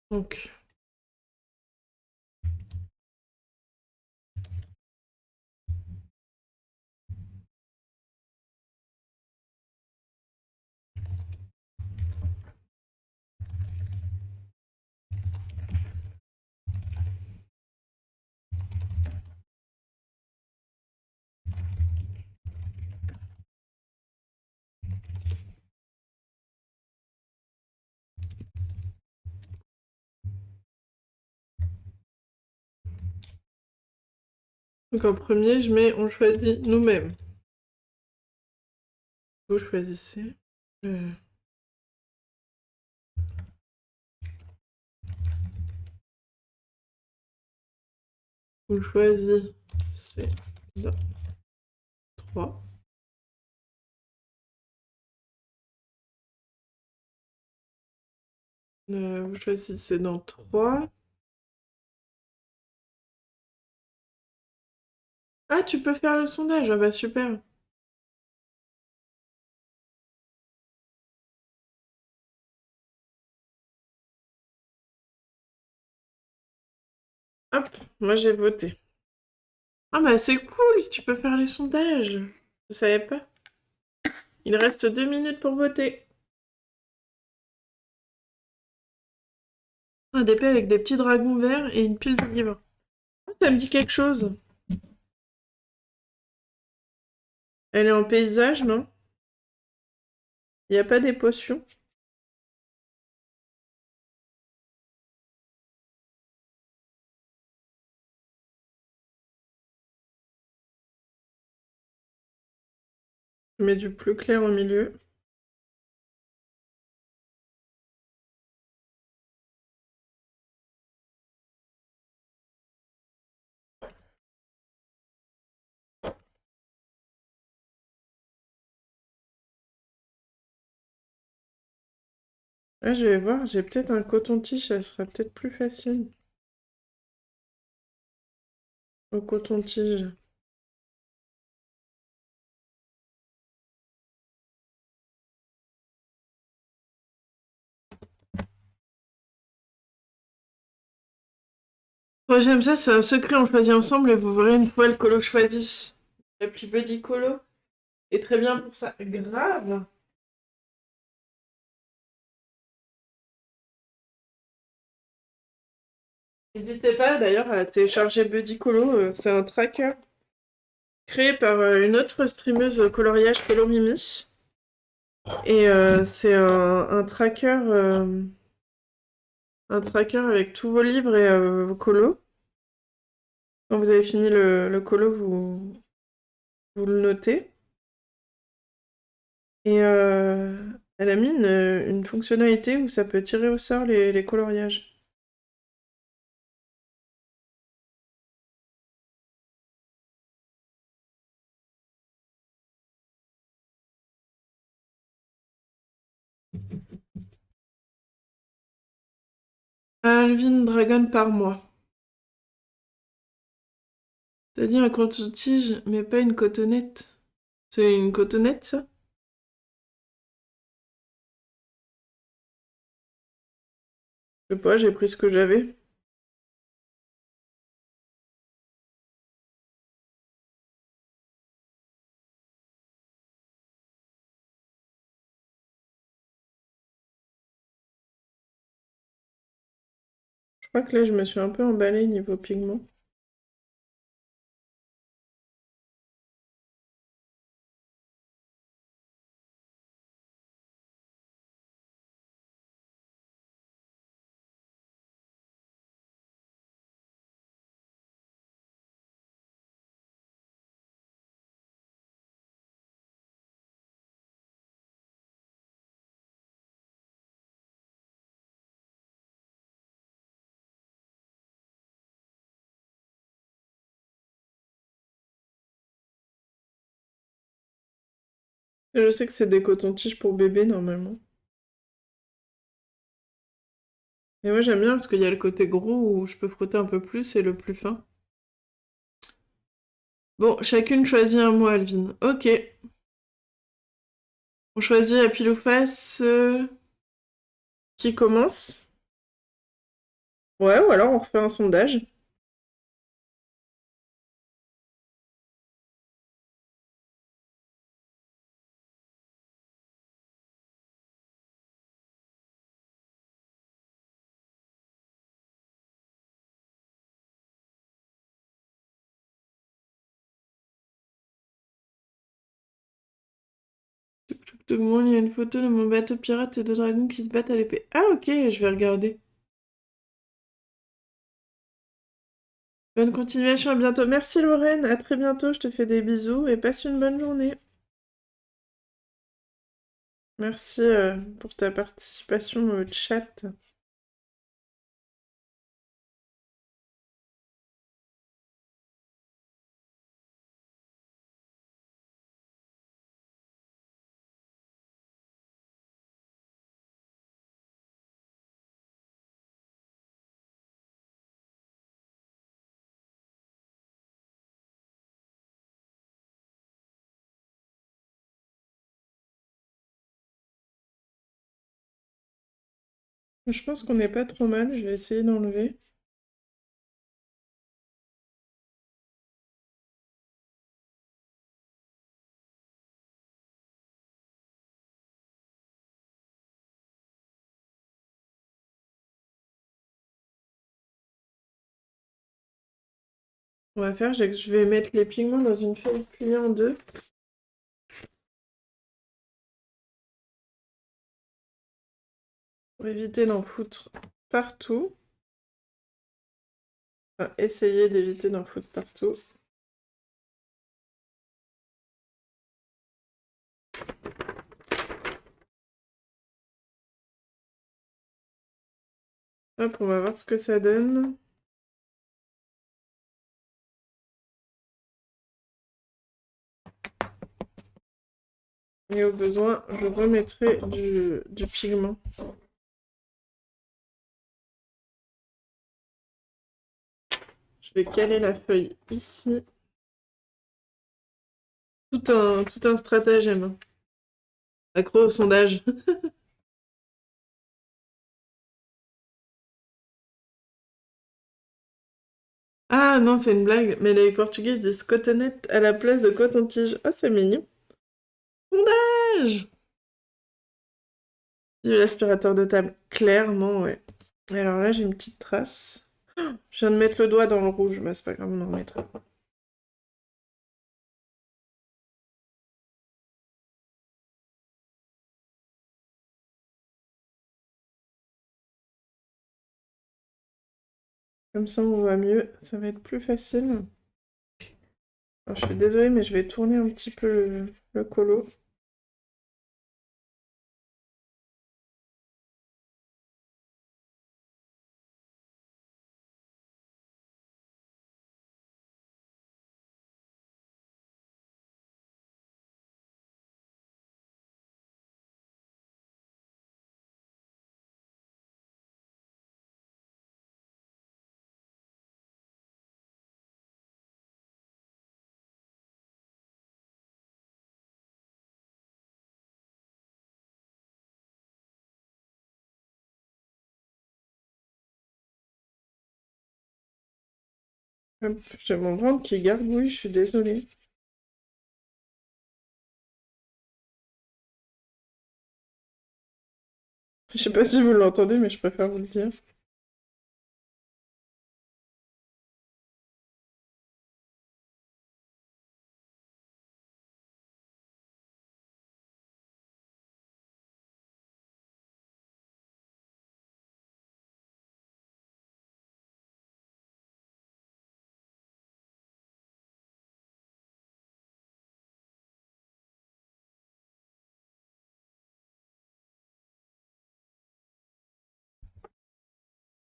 Donc, donc en premier, je mets on choisit nous-mêmes. Vous choisissez. Euh, on choisit. C'est 3. Vous choisissez dans 3. Ah, tu peux faire le sondage. Ah bah super. Hop, moi j'ai voté. Ah bah c'est cool, tu peux faire les sondages. Je savais pas. Il reste 2 minutes pour voter. Un DP avec des petits dragons verts et une pile de livres. Ah, ça me dit quelque chose. Elle est en paysage, non? Il n'y a pas des potions? Je mets du plus clair au milieu. Ah, je vais voir, j'ai peut-être un coton-tige, ça sera peut-être plus facile. Au coton-tige. Oh, j'aime ça, c'est un secret, on choisit ensemble et vous verrez une fois le colo choisi. L'appli Buddy Colo est très bien pour ça. Grave! N'hésitez pas d'ailleurs à télécharger Buddy Colo, c'est un tracker créé par une autre streameuse coloriage Colorimi. Et c'est un tracker avec tous vos livres et vos colos. Quand vous avez fini le colo, vous le notez. Et Elle a mis une fonctionnalité où ça peut tirer au sort les coloriages. Alvin Dragon par mois. C'est-à-dire un coton-tige, mais pas une cotonnette. C'est une cotonnette, ça? Je sais pas, j'ai pris ce que j'avais. Je crois que là, je me suis un peu emballée niveau pigment. Et je sais que c'est des cotons-tiges pour bébé, normalement. Et moi, j'aime bien parce qu'il y a le côté gros où je peux frotter un peu plus et le plus fin. Bon, chacune choisit un mot, Alvin. Ok. On choisit à pile ou face. Qui commence? Ouais, ou alors on refait un sondage. Tout le monde, il y a une photo de mon bateau pirate et deux dragons qui se battent à l'épée. Ah, ok, je vais regarder. Bonne continuation, à bientôt. Merci Lorraine, à très bientôt, je te fais des bisous et passe une bonne journée. Merci pour ta participation au chat. Je pense qu'on n'est pas trop mal, je vais essayer d'enlever. On va faire, je vais mettre les pigments dans une feuille pliée en deux. Pour éviter d'en foutre partout. Enfin, essayer d'éviter d'en foutre partout. Hop, on va voir ce que ça donne. Et au besoin, je remettrai du pigment. Je vais caler la feuille ici. Tout un stratagème, hein. Accro au sondage. Ah non, c'est une blague. Mais les Portugais disent cotonnette à la place de coton-tige. Oh, c'est mignon. Sondage! L'aspirateur de table. Clairement, ouais. Et alors là, j'ai une petite trace. Je viens de mettre le doigt dans le rouge, mais c'est pas grave, on en remettra. Comme ça, on voit mieux. Ça va être plus facile. Alors, je suis désolée, mais je vais tourner un petit peu le colo. Hop, j'ai mon ventre qui gargouille, je suis désolée. Je sais pas si vous l'entendez, mais je préfère vous le dire.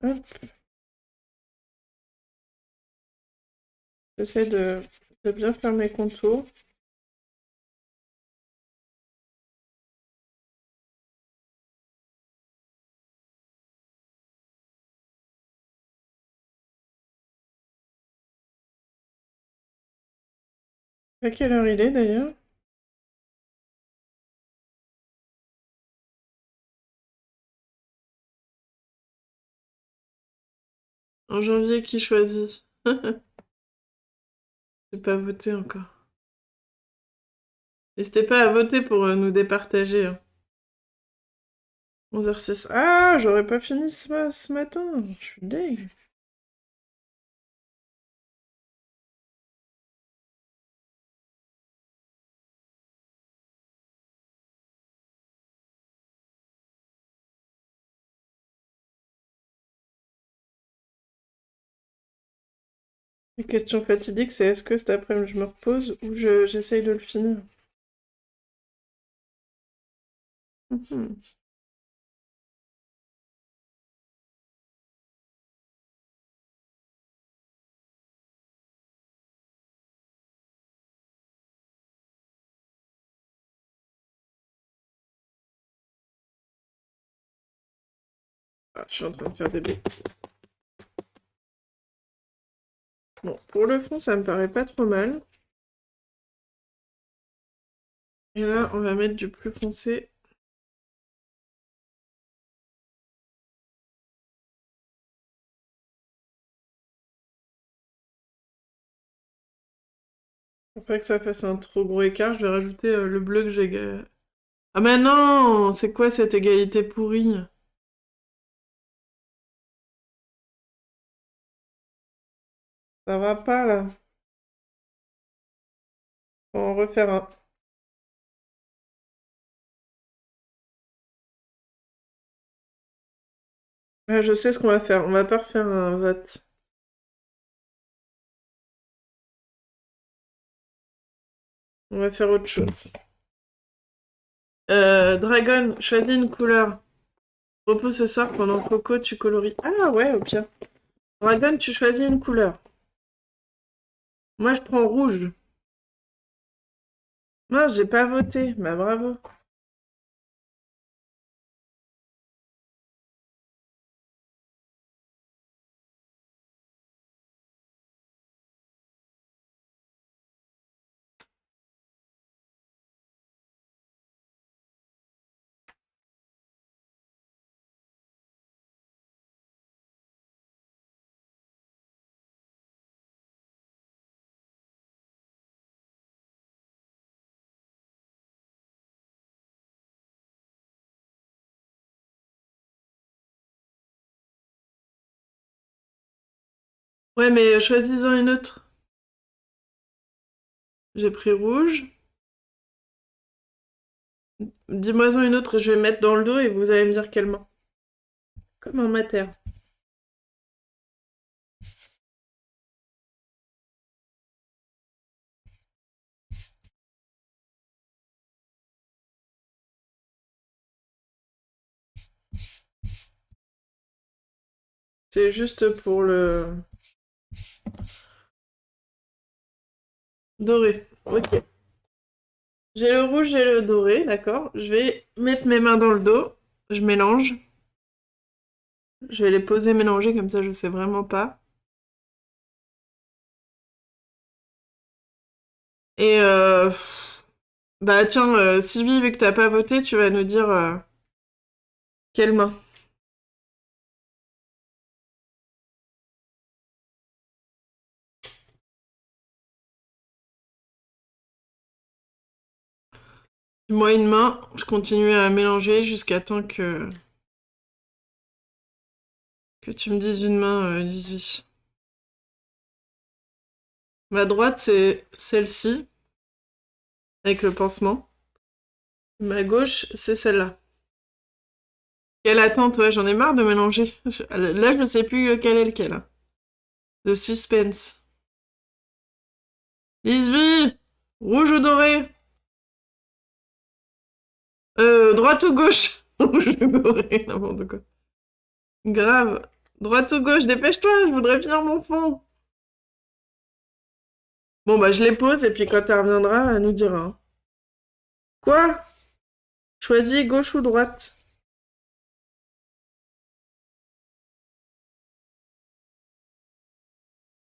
Hop, j'essaie de bien faire mes contours. À quelle heure il est d'ailleurs? En janvier, qui choisit? J'ai pas voté encore. N'hésitez pas à voter pour nous départager, hein. 11h06. Ah, j'aurais pas fini ce matin. Je suis deg. La question fatidique, c'est est-ce que cet après-midi je me repose ou j'essaye de le finir? Mhm. Ah, je suis en train de faire des bêtises. Bon, pour le fond, ça me paraît pas trop mal. Et là, on va mettre du plus foncé. Pour pas que ça fasse un trop gros écart, je vais rajouter le bleu que j'ai... Ah mais non! C'est quoi cette égalité pourrie? Ça va pas, là. Faut en refaire un. Ah, je sais ce qu'on va faire. On va pas refaire un vote. On va faire autre chose. Dragon, choisis une couleur. Repos ce soir pendant Coco, tu coloris. Ah ouais, au pire. Dragon, tu choisis une couleur. Moi, je prends rouge. Non, j'ai pas voté. Bah bravo. Ouais, mais choisis-en une autre. J'ai pris rouge. Dis-moi-en une autre et je vais mettre dans le dos et vous allez me dire quelle main. Comme en mater. C'est juste pour le doré. Ok. J'ai le rouge et le doré, d'accord. Je vais mettre mes mains dans le dos. Je mélange. Je vais les poser mélanger comme ça, je sais vraiment pas. Et bah tiens, Sylvie, vu que t'as pas voté, tu vas nous dire quelle main. Moi, une main, je continue à mélanger jusqu'à temps que tu me dises une main, Lisby. Ma droite, c'est celle-ci, avec le pansement. Ma gauche, c'est celle-là. Quelle attente, ouais, j'en ai marre de mélanger. Là, je ne sais plus lequel est lequel, hein. De suspense. Lisby! Rouge ou doré? Droite ou gauche? Rouge ou doré, n'importe quoi. Grave. Droite ou gauche, dépêche-toi, je voudrais finir mon fond. Bon, bah, je les pose et puis quand elle reviendra, elle nous dira, hein. Quoi? Choisis gauche ou droite?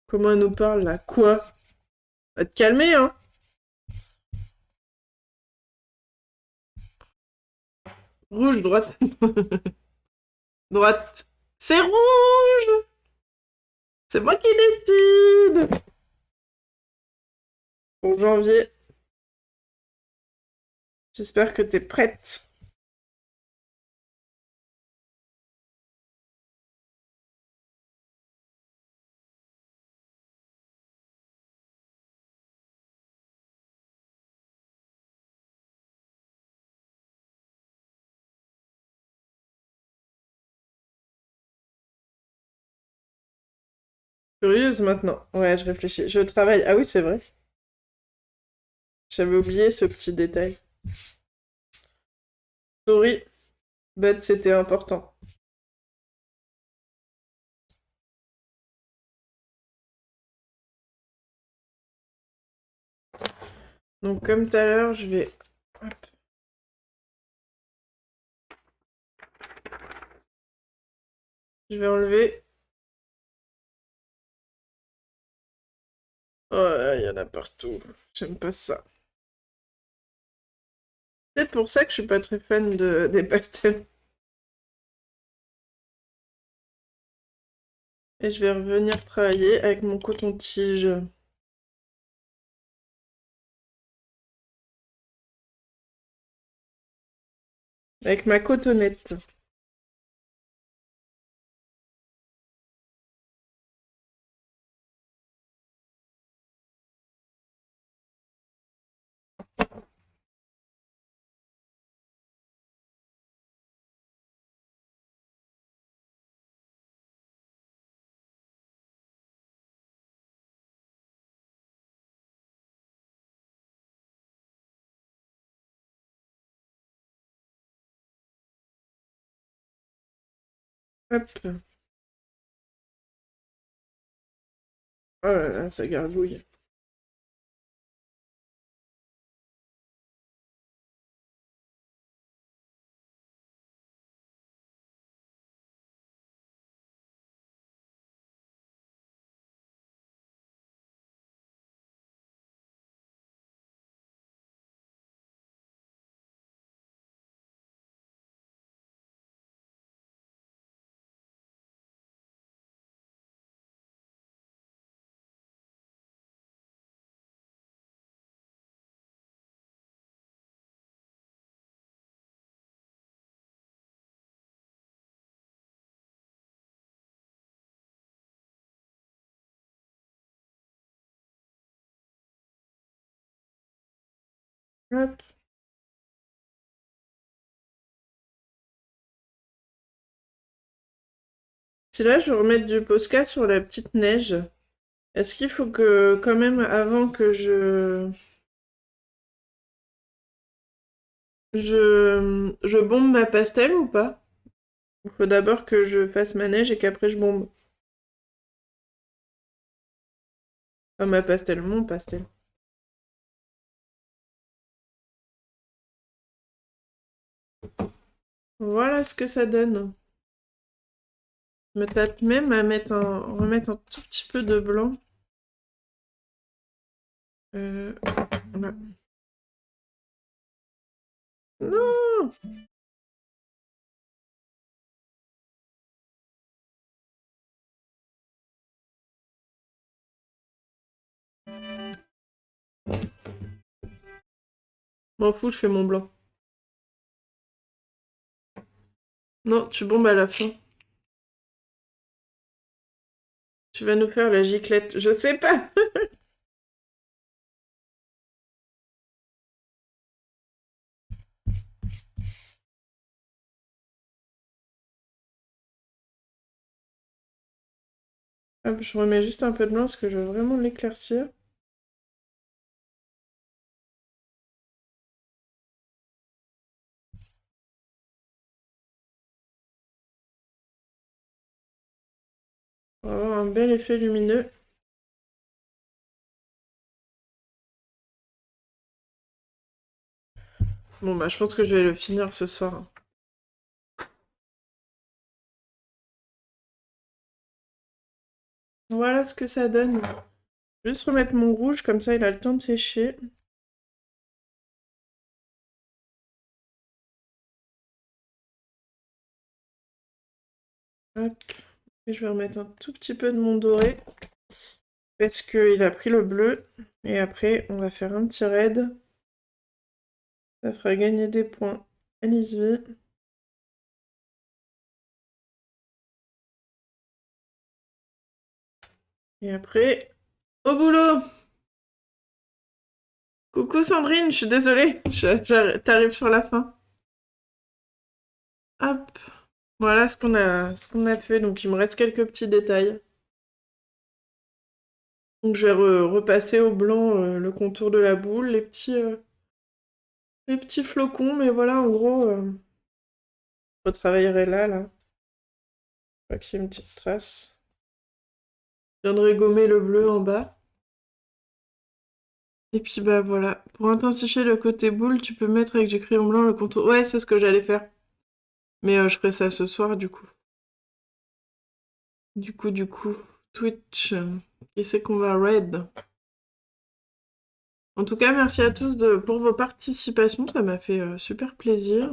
Comment elle nous parle là? Quoi? Va te calmer, hein? Rouge, droite. Droite. C'est rouge! C'est moi qui décide! Pour janvier, j'espère que t'es prête. Curieuse maintenant. Ouais, je réfléchis. Je travaille. Ah oui, c'est vrai. J'avais oublié ce petit détail. Sorry, but c'était important. Donc comme tout à l'heure, je vais... Hop. Je vais enlever... Oh, il y en a partout. J'aime pas ça. Peut-être pour ça que je suis pas très fan des pastels. Et je vais revenir travailler avec mon coton-tige. Avec ma cotonnette. Hop. Oh là là, ça gargouille. Hop. Si là, je vais remettre du Posca sur la petite neige. Est-ce qu'il faut que, quand même, avant que je bombe ma pastel ou pas? Il faut d'abord que je fasse ma neige et qu'après je bombe. Pas ma pastel, mon pastel. Voilà ce que ça donne. Je me tape même à remettre un tout petit peu de blanc. Voilà. Non! M'en fous, je fais mon blanc. Non, tu bombes à la fin. Tu vas nous faire la giclette. Je sais pas. Hop, je remets juste un peu de blanc parce que je veux vraiment l'éclaircir. On va avoir un bel effet lumineux. Bon bah je pense que je vais le finir ce soir. Voilà ce que ça donne. Je vais juste remettre mon rouge, comme ça il a le temps de sécher. Hop. Et je vais remettre un tout petit peu de mon doré. Parce qu'il a pris le bleu. Et après, on va faire un petit raid. Ça fera gagner des points à Lisby. Et après, au boulot! Coucou Sandrine, je suis désolée. T'arrives sur la fin. Hop. Voilà ce qu'on a fait. Donc il me reste quelques petits détails. Donc je vais repasser au blanc le contour de la boule, les petits flocons, mais voilà, en gros, je retravaillerai là. Je vois qu'il y a une petite trace. Je viendrai gommer le bleu en bas. Et puis bah voilà. Pour intensifier le côté boule, tu peux mettre avec du crayon blanc le contour. Ouais, c'est ce que j'allais faire. Mais je ferai ça ce soir du coup. Du coup. Twitch. Qui c'est qu'on va raid? En tout cas, merci à tous pour vos participations, ça m'a fait super plaisir.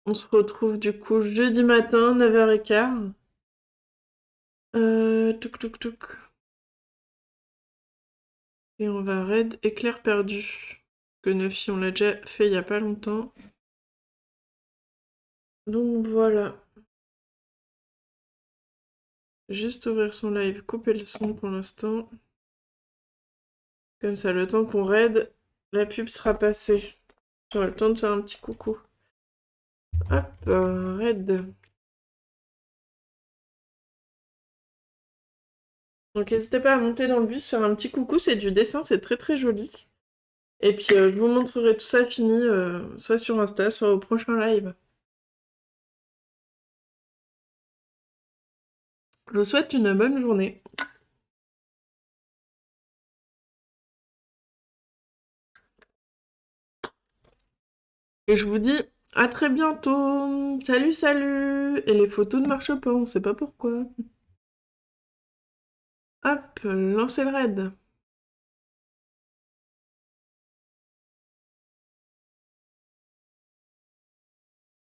On se retrouve du coup jeudi matin, 9h15. Touk touk touk. Et on va raid éclair perdu. Que Neufy, on l'a déjà fait il y a pas longtemps. Donc voilà. Juste ouvrir son live, couper le son pour l'instant. Comme ça, le temps qu'on raid, la pub sera passée. J'aurai le temps de faire un petit coucou. Hop, raid. Donc n'hésitez pas à monter dans le bus, faire un petit coucou, c'est du dessin, c'est très très joli. Et puis je vous montrerai tout ça fini, soit sur Insta, soit au prochain live. Je vous souhaite une bonne journée. Et je vous dis à très bientôt. Salut, salut. Et les photos ne marchent pas, on sait pas pourquoi. Hop, lancez le raid.